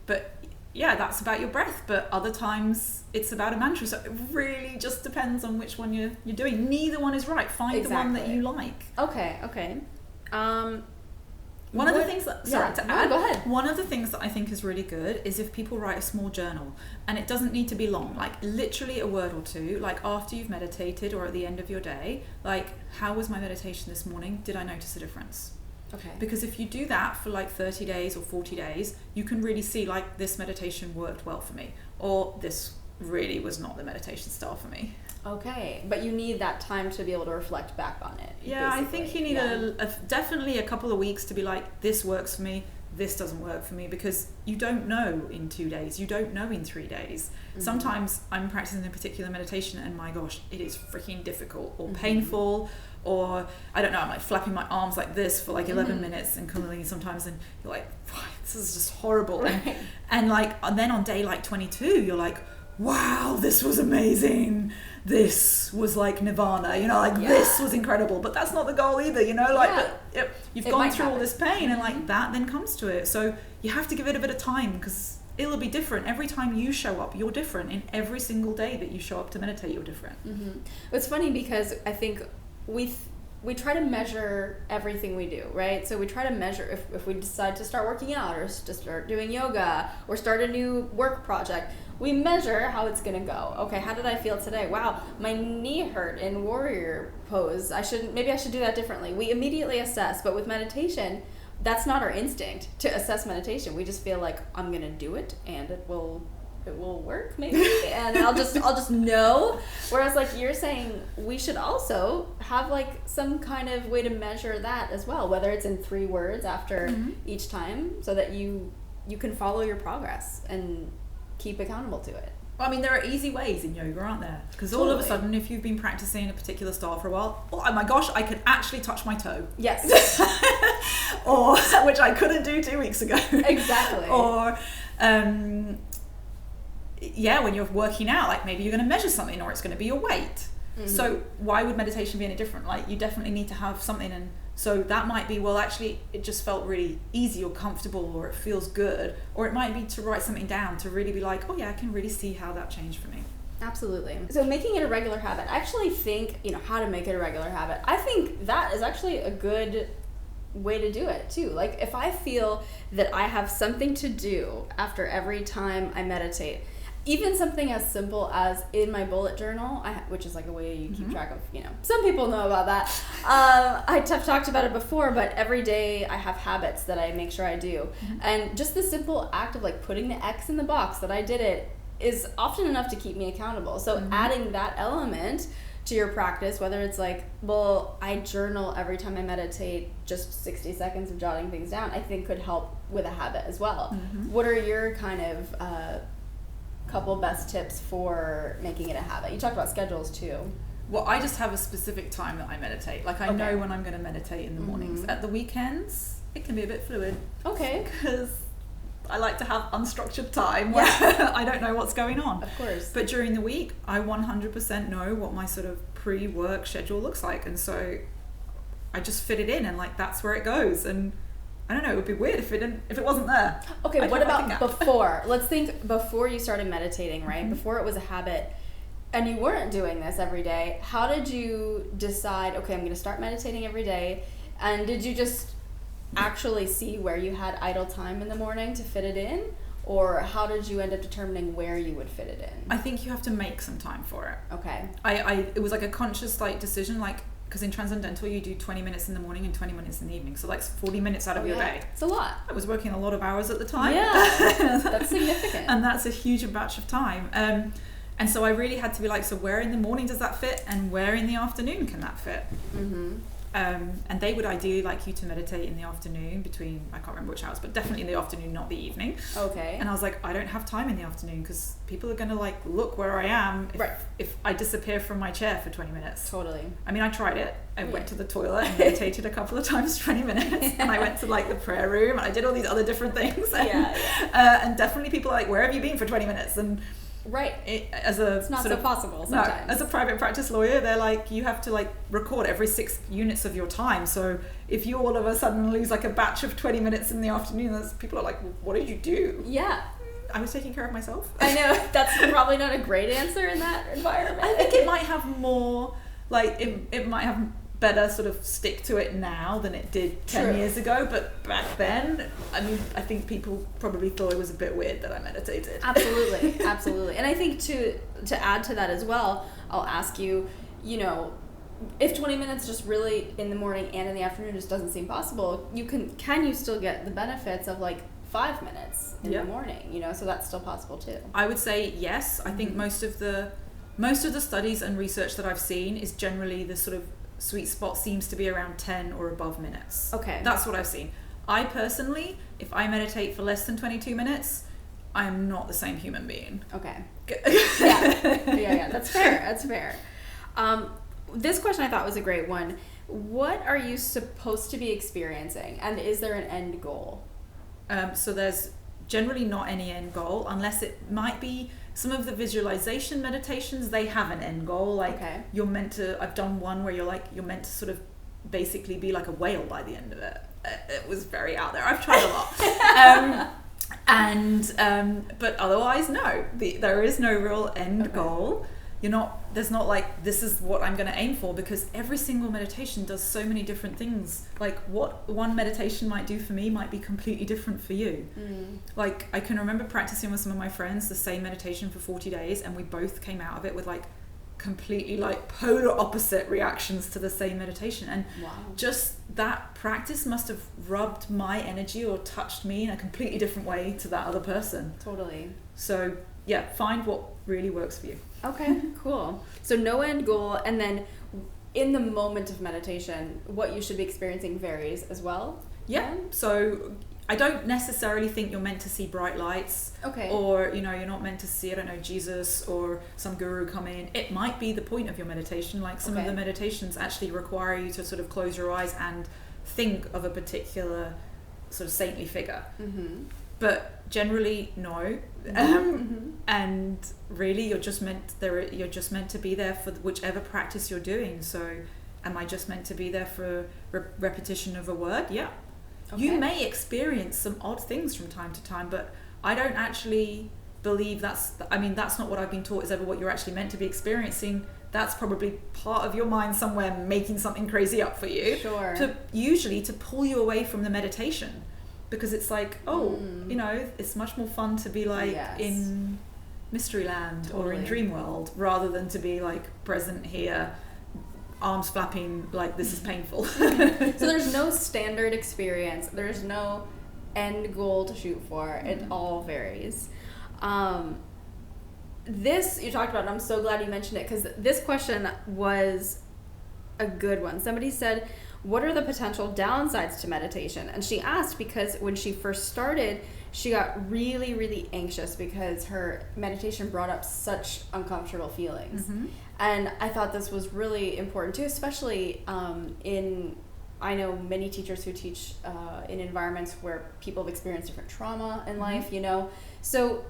But yeah, that's about your breath. But other times it's about a mantra. So it really just depends on which one you're doing. Neither one is right. Find the one that you like. Okay. One of the things that, add, go ahead. one of the things that I think is really good is if people write a small journal, and it doesn't need to be long, like literally a word or two, like after you've meditated or at the end of your day, like, how was my meditation this morning? Did I notice a difference? Okay. Because if you do that for like 30 days or 40 days, you can really see like this meditation worked well for me, or this really was not the meditation style for me. Okay, but you need that time to be able to reflect back on it. Yeah, basically. I think you need definitely a couple of weeks to be like, this works for me, this doesn't work for me, because you don't know in 2 days, you don't know in 3 days. Mm-hmm. Sometimes I'm practicing a particular meditation and my gosh, it is freaking difficult or painful, or I don't know, I'm like flapping my arms like this for like 11 minutes in Kundalini sometimes, and you're like, this is just horrible. Right. And then on day like 22, you're like, wow, this was amazing. This was like nirvana, this was incredible. But that's not the goal either, but you've gone through all this pain, and like that then comes to it. So you have to give it a bit of time, because it'll be different. Every time you show up, you're different. In every single day that you show up to meditate, you're different. Mm-hmm. It's funny because I think we try to measure everything we do, right? So we try to measure if we decide to start working out, or to start doing yoga, or start a new work project. We measure how it's gonna go. Okay, how did I feel today? Wow, my knee hurt in warrior pose. Maybe I should do that differently. We immediately assess, but with meditation, that's not our instinct to assess meditation. We just feel like, I'm gonna do it and it will work maybe, and I'll just know. Whereas like you're saying, we should also have like some kind of way to measure that as well, whether it's in 3 words after each time, so that you can follow your progress and keep accountable to it. Well, I mean, there are easy ways in yoga, aren't there? Because all of a sudden, if you've been practicing a particular style for a while, oh my gosh, I could actually touch my toe. Yes. Or, which I couldn't do 2 weeks ago. Exactly. Or, when you're working out, like maybe you're going to measure something, or it's going to be your weight. Mm-hmm. So why would meditation be any different? Like, you definitely need to have something, and so that might be, well, actually, it just felt really easy or comfortable, or it feels good. Or it might be to write something down to really be like, oh yeah, I can really see how that changed for me. Absolutely. So making it a regular habit, I actually think, how to make it a regular habit. I think that is actually a good way to do it too. Like, if I feel that I have something to do after every time I meditate, even something as simple as in my bullet journal, which is like a way you keep track of, some people know about that. I've talked about it before, but every day I have habits that I make sure I do. And just the simple act of like putting the X in the box that I did it is often enough to keep me accountable. So adding that element to your practice, whether it's like, well, I journal every time I meditate, just 60 seconds of jotting things down, I think could help with a habit as well. What are your kind of couple best tips for making it a habit? You talked about schedules too. Well, I just have a specific time that I meditate. Like, I know when I'm going to meditate in the mornings. At the weekends, it can be a bit fluid. Okay. Because I like to have unstructured time where I don't know what's going on. Of course. But during the week, I 100% know what my sort of pre-work schedule looks like. And so I just fit it in, and like, that's where it goes. And I don't know, it would be weird if it wasn't there. Okay, what about before? Let's think before you started meditating, right? Before it was a habit, and you weren't doing this every day. How did you decide, okay, I'm going to start meditating every day? And did you just actually see where you had idle time in the morning to fit it in? Or how did you end up determining where you would fit it in? I think you have to make some time for it. Okay. It was like a conscious decision, because in Transcendental you do 20 minutes in the morning and 20 minutes in the evening, so like 40 minutes out of your day. It's a lot. I was working a lot of hours at the time. Yeah, that's significant. And that's a huge batch of time. And so I really had to be like, so where in the morning does that fit, and where in the afternoon can that fit? And they would ideally like you to meditate in the afternoon between, I can't remember which hours, but definitely in the afternoon, not the evening. Okay. And I was like, I don't have time in the afternoon because people are going to like look where I am if I disappear from my chair for 20 minutes. Totally. I mean, I tried it. I went to the toilet and meditated a couple of times, 20 minutes. And I went to like the prayer room and I did all these other different things. And, and definitely people are like, where have you been for 20 minutes? And it's not so possible sometimes. No, as a private practice lawyer, they're like, you have to like record every 6 units of your time. So if you all of a sudden lose like a batch of 20 minutes in the afternoon, people are like, well, what did you do? Yeah. I was taking care of myself. I know. That's probably not a great answer in that environment. I think it might have more, like, it might have better sort of stick to it now than it did 10 years ago, but back then, I mean, I think people probably thought it was a bit weird that I meditated. Absolutely. And I think to add to that as well, I'll ask you, you know, if 20 minutes just really in the morning and in the afternoon just doesn't seem possible, can you still get the benefits of like 5 minutes in the morning, you know, so that's still possible too. I would say yes. I think most of the studies and research that I've seen is generally the sort of sweet spot seems to be around 10 or above minutes. Okay. That's what I've seen. I personally, if I meditate for less than 22 minutes, I am not the same human being. Okay. Yeah. That's fair. This question I thought was a great one. What are you supposed to be experiencing, and is there an end goal? So there's generally not any end goal, unless it might be some of the visualization meditations. They have an end goal, like you're meant to, I've done one where you're meant to sort of basically be like a whale by the end of it. It was very out there. I've tried a lot. But otherwise, no, there is no real end goal. There's not like, this is what I'm going to aim for, because every single meditation does so many different things. Like what one meditation might do for me might be completely different for you. Like I can remember practicing with some of my friends the same meditation for 40 days and we both came out of it with like completely like polar opposite reactions to the same meditation. And just that practice must have rubbed my energy or touched me in a completely different way to that other person. Totally. So yeah, find what really works for you. Okay, cool. So no end goal, and then in the moment of meditation, what you should be experiencing varies as well? Yeah, so I don't necessarily think you're meant to see bright lights. Okay. Or, you're not meant to see, I don't know, Jesus or some guru come in. It might be the point of your meditation. Like some of the meditations actually require you to sort of close your eyes and think of a particular sort of saintly figure. But generally, no. And really, you're just meant to be there for whichever practice you're doing. So, am I just meant to be there for repetition of a word? Yeah. Okay. You may experience some odd things from time to time, but I don't actually believe that's not what I've been taught is ever what you're actually meant to be experiencing. That's probably part of your mind somewhere making something crazy up for you. Sure. Usually to pull you away from the meditation. Because it's like, it's much more fun to be like in Mysteryland or in Dreamworld rather than to be like present here, arms flapping like this is painful. So there's no standard experience. There's no end goal to shoot for. It all varies. This you talked about, and I'm so glad you mentioned it, because this question was a good one. Somebody said, what are the potential downsides to meditation? And she asked because when she first started, she got really, really anxious because her meditation brought up such uncomfortable feelings. And I thought this was really important too, especially I know many teachers who teach in environments where people have experienced different trauma in life, So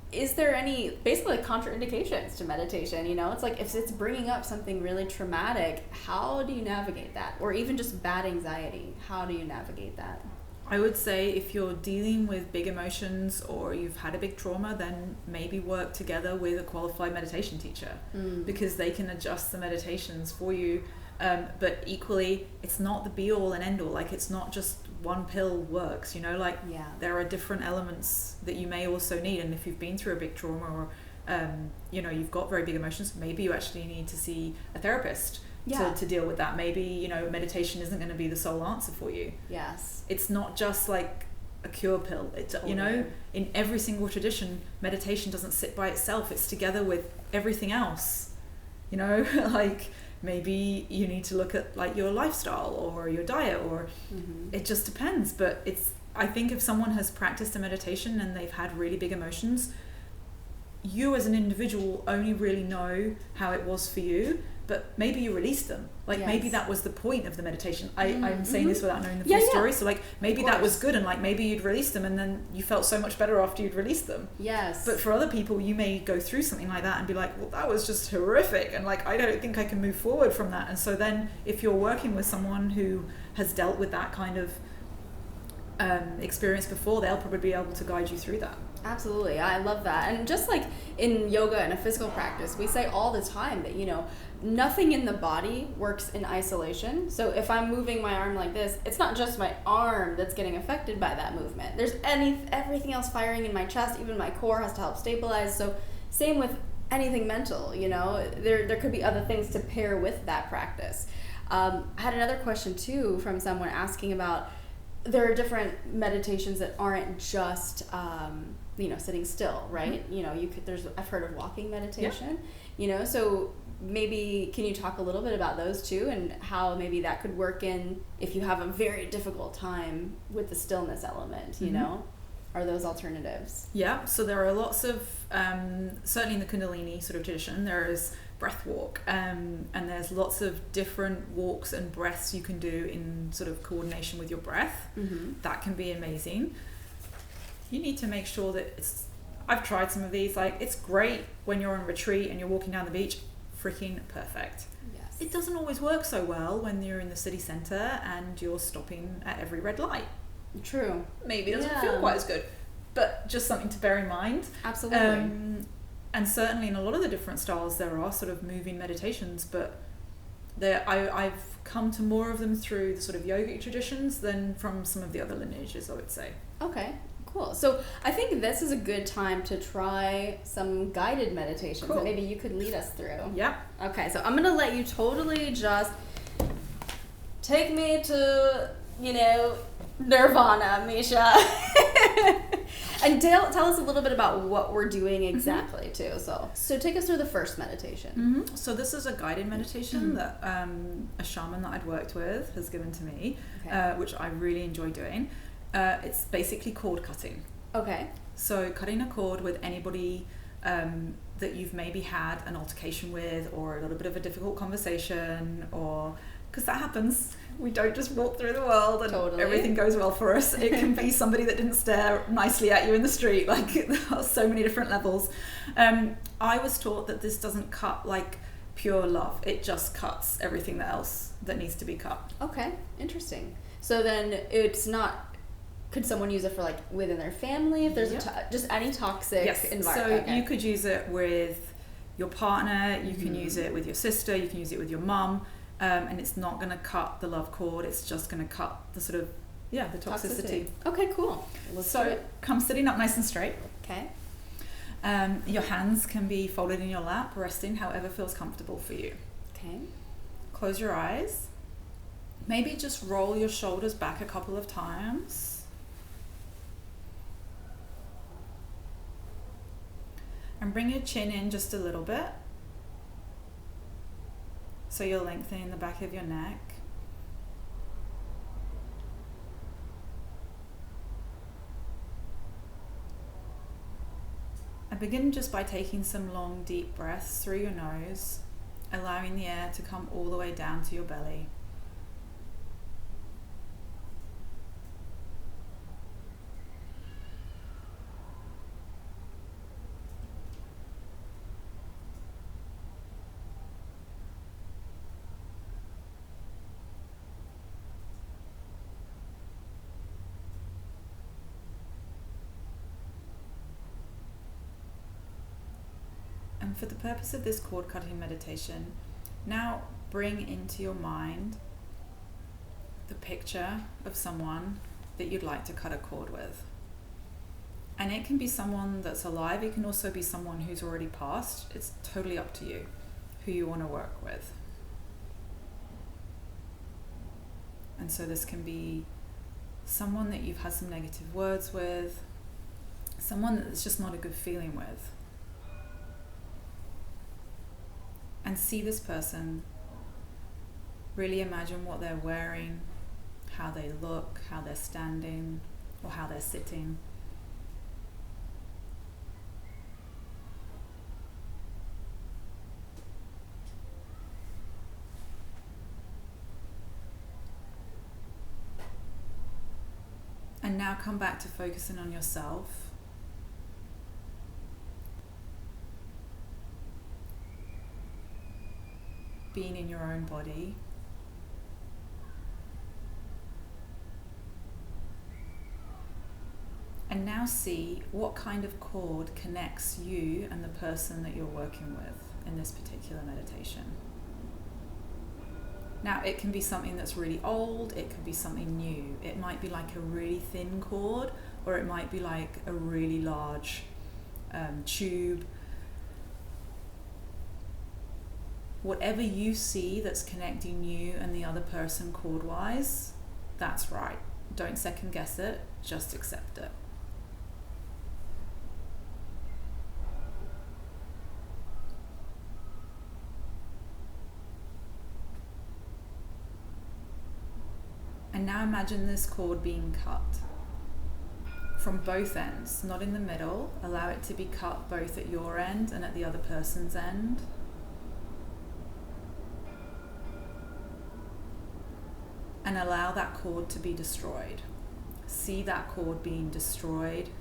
is there any basically contraindications to meditation? It's like if it's bringing up something really traumatic, how do you navigate that? Or even just bad anxiety, how do you navigate that? I would say if you're dealing with big emotions or you've had a big trauma, then maybe work together with a qualified meditation teacher because they can adjust the meditations for you. But equally, it's not the be all and end all. Like it's not just one pill works, there are different elements that you may also need. And if you've been through a big trauma or, you've got very big emotions, maybe you actually need to see a therapist to deal with that. Maybe, meditation isn't going to be the sole answer for you. Yes. It's not just like a cure pill. It's, in every single tradition, meditation doesn't sit by itself. It's together with everything else, like maybe you need to look at like your lifestyle or your diet, or it just depends. But I think if someone has practiced a meditation and they've had really big emotions, you as an individual only really know how it was for you, but maybe you released them. Like maybe that was the point of the meditation. I'm saying this without knowing the full story. So like maybe that was good, and like maybe you'd released them and then you felt so much better after you'd released them. Yes. But for other people, you may go through something like that and be like, well, that was just horrific, and like I don't think I can move forward from that. And so then if you're working with someone who has dealt with that kind of experience before, they'll probably be able to guide you through that. Absolutely. I love that. And just like in yoga and a physical practice, we say all the time that, nothing in the body works in isolation. So if I'm moving my arm like this, it's not just my arm that's getting affected by that movement. There's everything else firing in my chest, even my core has to help stabilize. So same with anything mental, there could be other things to pair with that practice. I had another question too from someone asking about, there are different meditations that aren't just sitting still, right? I've heard of walking meditation, so maybe can you talk a little bit about those too, and how maybe that could work in if you have a very difficult time with the stillness element, are those alternatives? Yeah, so there are lots of certainly in the Kundalini sort of tradition, there is breath walk, and there's lots of different walks and breaths you can do in sort of coordination with your breath. That can be amazing. You need to make sure that I've tried some of these, like it's great when you're on retreat and you're walking down the beach, freaking perfect. Yes. It doesn't always work so well when you're in the city centre and you're stopping at every red light. True. Maybe it doesn't feel quite as good, but just something to bear in mind. Absolutely. And certainly in a lot of the different styles there are sort of moving meditations, but I've come to more of them through the sort of yogic traditions than from some of the other lineages, I would say. Okay, cool. So I think this is a good time to try some guided meditations that maybe you could lead us through. Yeah. Okay, so I'm going to let you totally just take me to, Nirvana, Micha. And tell us a little bit about what we're doing exactly too. So take us through the first meditation. So this is a guided meditation that a shaman that I'd worked with has given to me, which I really enjoy doing. It's basically cord cutting. Okay. So cutting a cord with anybody that you've maybe had an altercation with, or a little bit of a difficult conversation, or because that happens. We don't just walk through the world and everything goes well for us. It can be somebody that didn't stare nicely at you in the street. Like, there are so many different levels. I was taught that this doesn't cut like pure love. It just cuts everything else that needs to be cut. Okay, interesting. So then it's not, could someone use it for like within their family if there's just any toxic environment? So you could use it with your partner, you can use it with your sister, you can use it with your mum. And it's not going to cut the love cord, it's just going to cut the sort of, the toxicity. Okay, cool. So come sitting up nice and straight. Okay. Your hands can be folded in your lap, resting however feels comfortable for you. Okay. Close your eyes. Maybe just roll your shoulders back a couple of times. And bring your chin in just a little bit. So you're lengthening the back of your neck. And begin just by taking some long, deep breaths through your nose, allowing the air to come all the way down to your belly. And for the purpose of this cord cutting meditation, now bring into your mind the picture of someone that you'd like to cut a cord with. And it can be someone that's alive, it can also be someone who's already passed. It's totally up to you who you want to work with. And so this can be someone that you've had some negative words with, someone that it's just not a good feeling with. And see this person Really imagine what they're wearing, how they look, how they're standing, or how they're sitting. And now come back to focusing on yourself. Being in your own body. And now see what kind of cord connects you and the person that you're working with in this particular meditation. Now, it can be something that's really old, it could be something new. It might be like a really thin cord, or it might be like a really large tube. Whatever you see that's connecting you and the other person cord-wise, that's right. Don't second guess it, just accept it. And now imagine this cord being cut from both ends, not in the middle. Allow it to be cut both at your end and at the other person's end. And allow that cord to be destroyed. See that cord being destroyed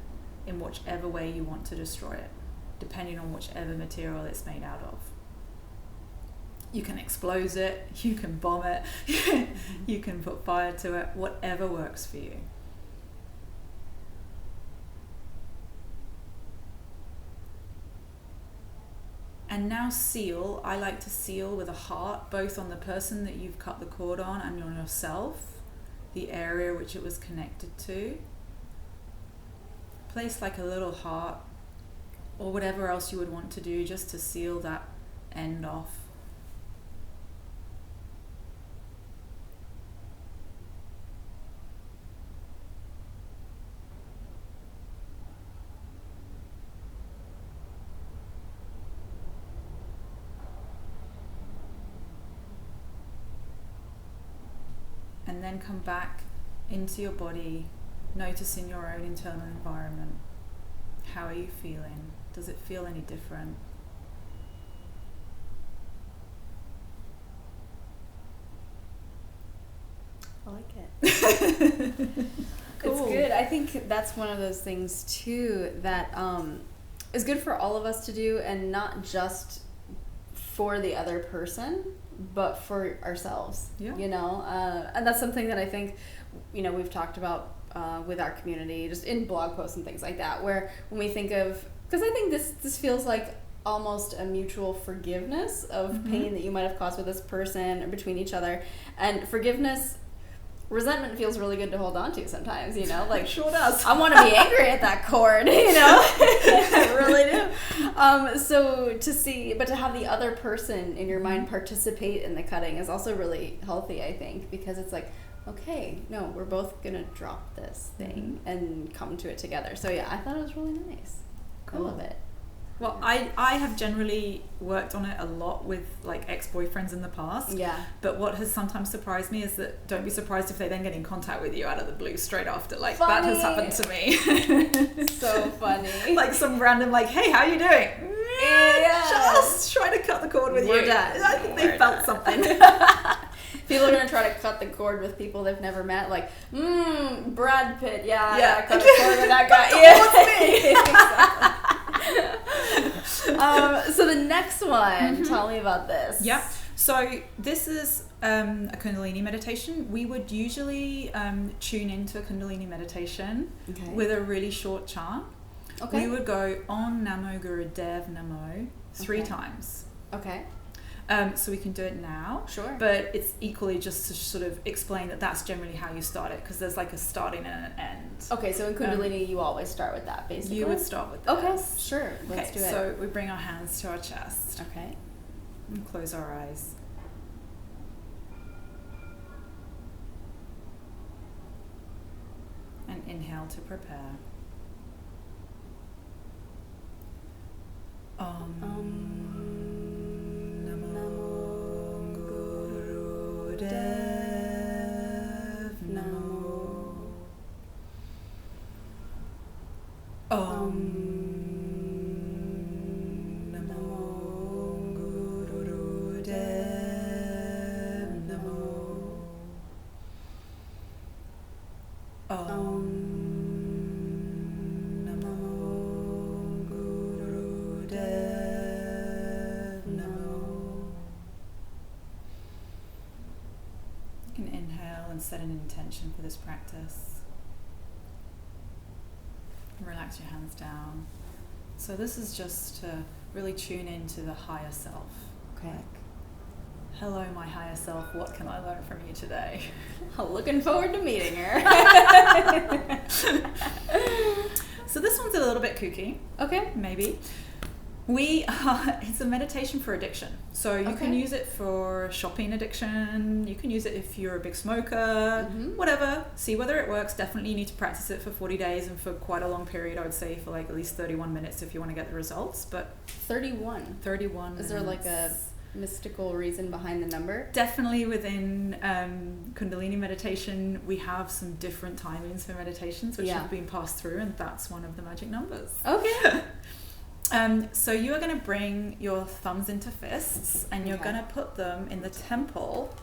in whichever way you want to destroy it, depending on whichever material it's made out of. You can explode it, you can bomb it, you can put fire to it, whatever works for you. And now seal. I like to seal with a heart, both on the person that you've cut the cord on and on yourself, the area which it was connected to. Place like a little heart or whatever else you would want to do just to seal that end off. And then come back into your body, noticing your own internal environment. How are you feeling? Does it feel any different? I like it. Cool. It's good. I think that's one of those things too that is good for all of us to do, and not just for the other person, but for ourselves. Yeah. You know, and that's something that I think, you know, we've talked about with our community, just in blog posts and things like that, where when we think of, because I think this feels like almost a mutual forgiveness of pain that you might have caused with this person or between each other. And forgiveness, resentment feels really good to hold on to sometimes, you know, like It sure does. I want to be angry at that cord, you know. I really do. So to see, but to have the other person in your mind participate in the cutting is also really healthy, I think, because it's like, okay, no, we're both gonna drop this thing and come to it together. So yeah, I thought it was really nice. Cool. I love it. Well, I have generally worked on it a lot with like ex-boyfriends in the past. Yeah. But what has sometimes surprised me is that don't be surprised if they then get in contact with you out of the blue straight after. Like Funny. that has happened to me. So funny. Like some random like, hey, how you doing? Yeah. Just trying to cut the cord with We're you. done. I think they felt something. People are gonna try to cut the cord with people they've never met, like, Brad Pitt, yeah, I Yeah. gotta cut the cord with that guy. Yeah. So the next one, tell me about this. Yep. So this is a Kundalini meditation. We would usually tune into a Kundalini meditation with a really short chant. Okay. We would go on Namo Gurudev Namo 3 times. Okay. So we can do it now. Sure. But it's equally just to sort of explain that that's generally how you start it, because there's like a starting and an end. Okay, so in Kundalini, you always start with that, basically. You would start with that. Okay, sure. Let's do it. So we bring our hands to our chest. Okay. And close our eyes. And inhale to prepare. Namo Guru Set an intention for this practice. Relax your hands down. So this is just to really tune into the higher self. Okay. Like, hello, my higher self. What can I learn from you today? Looking forward to meeting her. So this one's a little bit kooky. Okay. Maybe. It's a meditation for addiction. So you can use it for shopping addiction. You can use it if you're a big smoker, whatever. See whether it works. Definitely you need to practice it for 40 days and for quite a long period. I would say for like at least 31 minutes if you want to get the results. But 31 minutes. Is there like a mystical reason behind the number? Definitely within Kundalini meditation, we have some different timings for meditations which have been passed through, and that's one of the magic numbers. Okay. So you are going to bring your thumbs into fists, and you're going to put them in the temple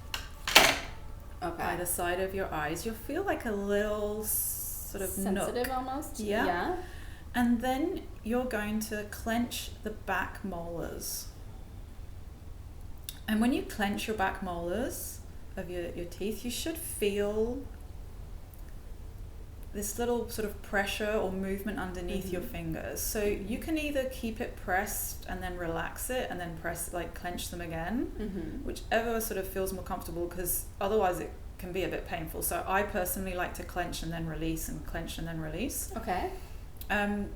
by the side of your eyes. You'll feel like a little sort of sensitive nook. Almost. Yeah. And then you're going to clench the back molars. And when you clench your back molars of your teeth, you should feel this little sort of pressure or movement underneath your fingers. So you can either keep it pressed and then relax it and then press, like clench them again, whichever sort of feels more comfortable, because otherwise it can be a bit painful. So I personally like to clench and then release and clench and then release. Okay. And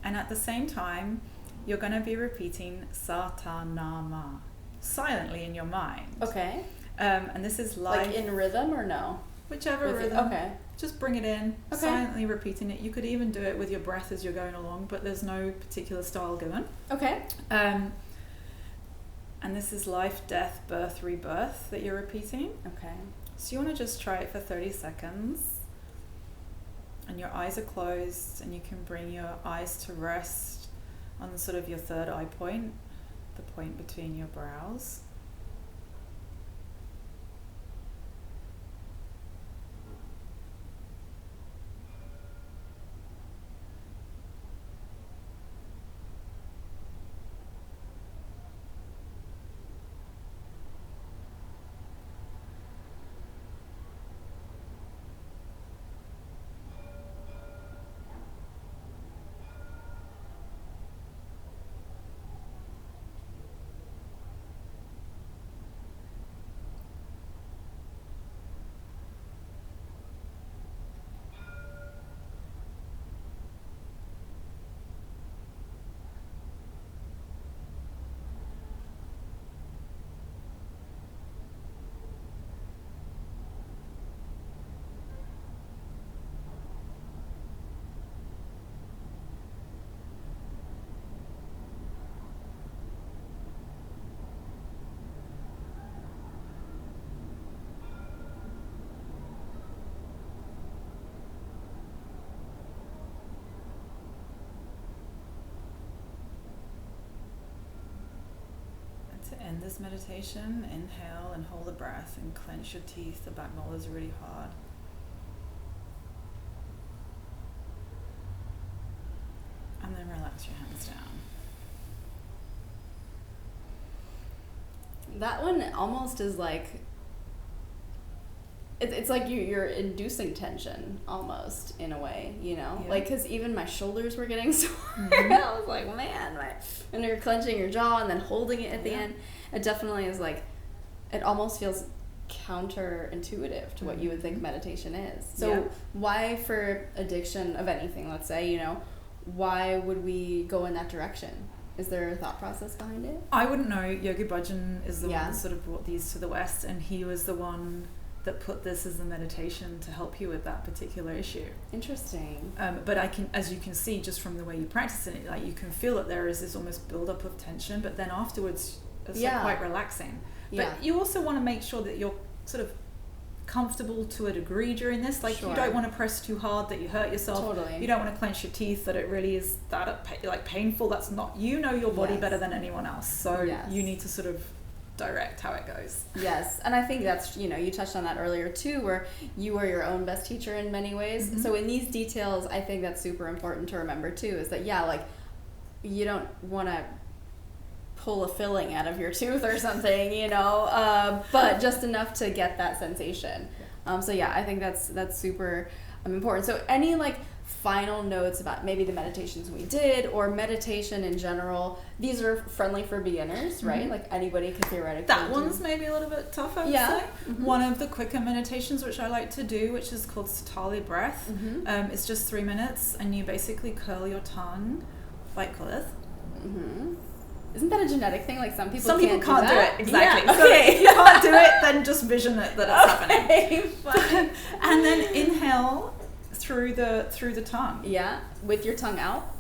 at the same time, you're going to be repeating Satanama silently in your mind. Okay. And this is like in rhythm or no? Whichever rhythm. Okay. Just bring it in, silently repeating it. You could even do it with your breath as you're going along, but there's no particular style given. Okay. And this is life, death, birth, rebirth that you're repeating. Okay. So you want to just try it for 30 seconds. And your eyes are closed, and you can bring your eyes to rest on sort of your third eye point, the point between your brows. To end this meditation, inhale and hold the breath and clench your teeth. The back molars are really hard. And then relax your hands down. That one almost is like, it's like you're inducing tension almost in a way, you know? Like, because even my shoulders were getting sore. I was like, man, and you're clenching your jaw and then holding it at the end. It definitely is like, it almost feels counterintuitive to what you would think meditation is. So why, for addiction of anything, let's say, you know, why would we go in that direction? Is there a thought process behind it? I wouldn't know. Yogi Bhajan is the one that sort of brought these to the West, and he was the one that put this as a meditation to help you with that particular issue. Interesting. But I can, as you can see, just from the way you practice it, like you can feel that there is this almost build-up of tension, but then afterwards it's quite relaxing. But you also want to make sure that you're sort of comfortable to a degree during this. Like, Sure. you don't want to press too hard that you hurt yourself. Totally. You don't want to clench your teeth that it really is that like painful. That's not, you know your body Yes. better than anyone else. So Yes. you need to sort of direct how it goes. Yes, and I think that's, you know, you touched on that earlier too, where you are your own best teacher in many ways. Mm-hmm. So in these details, I think that's super important to remember too, is that, yeah, like, you don't want to pull a filling out of your tooth or something, you know, but just enough to get that sensation. So yeah, I think that's super important. So any like final notes about maybe the meditations we did or meditation in general? These are friendly for beginners, right? Mm-hmm. Like anybody could theoretically That do. one's maybe a little bit tough, I would Yeah. say. Mm-hmm. One of the quicker meditations which I like to do, which is called Satali breath. Mm-hmm. It's just 3 minutes, and you basically curl your tongue like this. Mm-hmm. Isn't that a genetic thing? Like some people Some people can't do that? it, exactly. Yeah, So okay. if you can't do it, then just vision it that it's happening. Okay, fine. And then inhale through the tongue. Yeah, with your tongue out.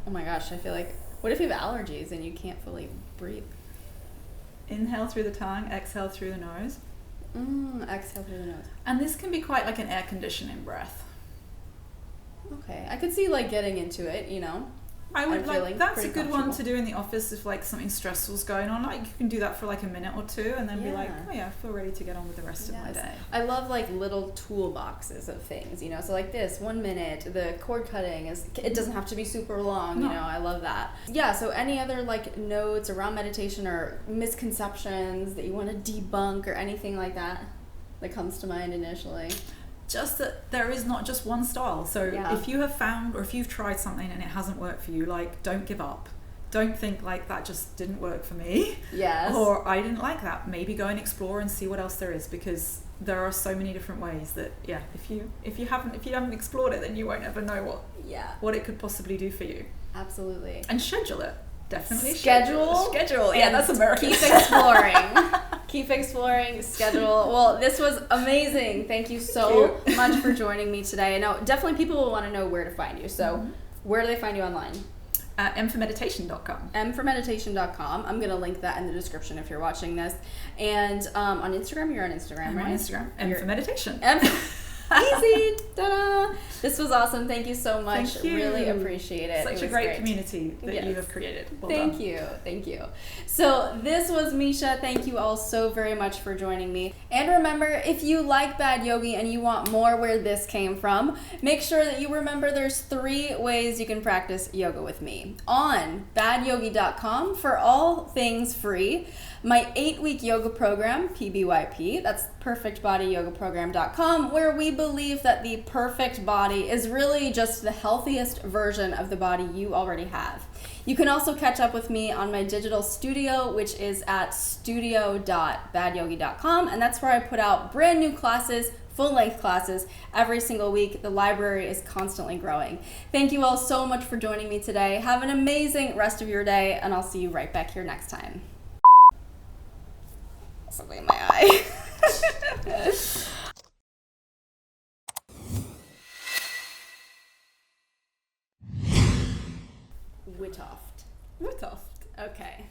Oh my gosh, I feel like, what if you have allergies and you can't fully breathe? Inhale through the tongue, exhale through the nose. Exhale through the nose. And this can be quite like an air conditioning breath. Okay, I could see like getting into it, you know. I would I'm feeling like, that's a pretty good one comfortable. to do in the office if like something stressful's going on. Like you can do that for like a minute or two and then be like, Yeah. oh yeah, I feel ready to get on with the rest of my Yes. day. I love like little toolboxes of things, you know. So like this, 1 minute, the cord cutting is, it doesn't have to be super long, you No. know. I love that. Yeah, so any other like notes around meditation or misconceptions that you want to debunk or anything like that comes to mind initially? Just that there is not just one style. So Yeah. if you have found or if you've tried something and it hasn't worked for you, like don't give up. Don't think like that just didn't work for me. Yes. Or I didn't like that. Maybe go and explore and see what else there is, because there are so many different ways that if you haven't explored it, then you won't ever know what it could possibly do for you. Absolutely. And schedule it. Definitely Schedule. Yeah, that's American. Keep exploring. Keep exploring, schedule. Well, this was amazing. Thank you so much for joining me today. Now, definitely people will want to know where to find you. So where do they find you online? mformeditation.com. mformeditation.com. I'm going to link that in the description if you're watching this. And on Instagram, you're on Instagram, I'm right? on Instagram. mformeditation. Easy. Ta-da. This was awesome. Thank you so much. Thank you. Really appreciate it. Such It a was great community that Yes. you have created. Well Thank done. you. Thank you. So this was Micha. Thank you all so very much for joining me. And remember, if you like Bad Yogi and you want more where this came from, make sure that you remember there's 3 ways you can practice yoga with me. On badyogi.com for all things free. My 8-week yoga program, PBYP, that's perfectbodyyogaprogram.com, where we believe that the perfect body is really just the healthiest version of the body you already have. You can also catch up with me on my digital studio, which is at studio.badyogi.com, and that's where I put out brand new classes, full-length classes, every single week. The library is constantly growing. Thank you all so much for joining me today. Have an amazing rest of your day, and I'll see you right back here next time. Something in my eye. Witoft. Witoft. Okay.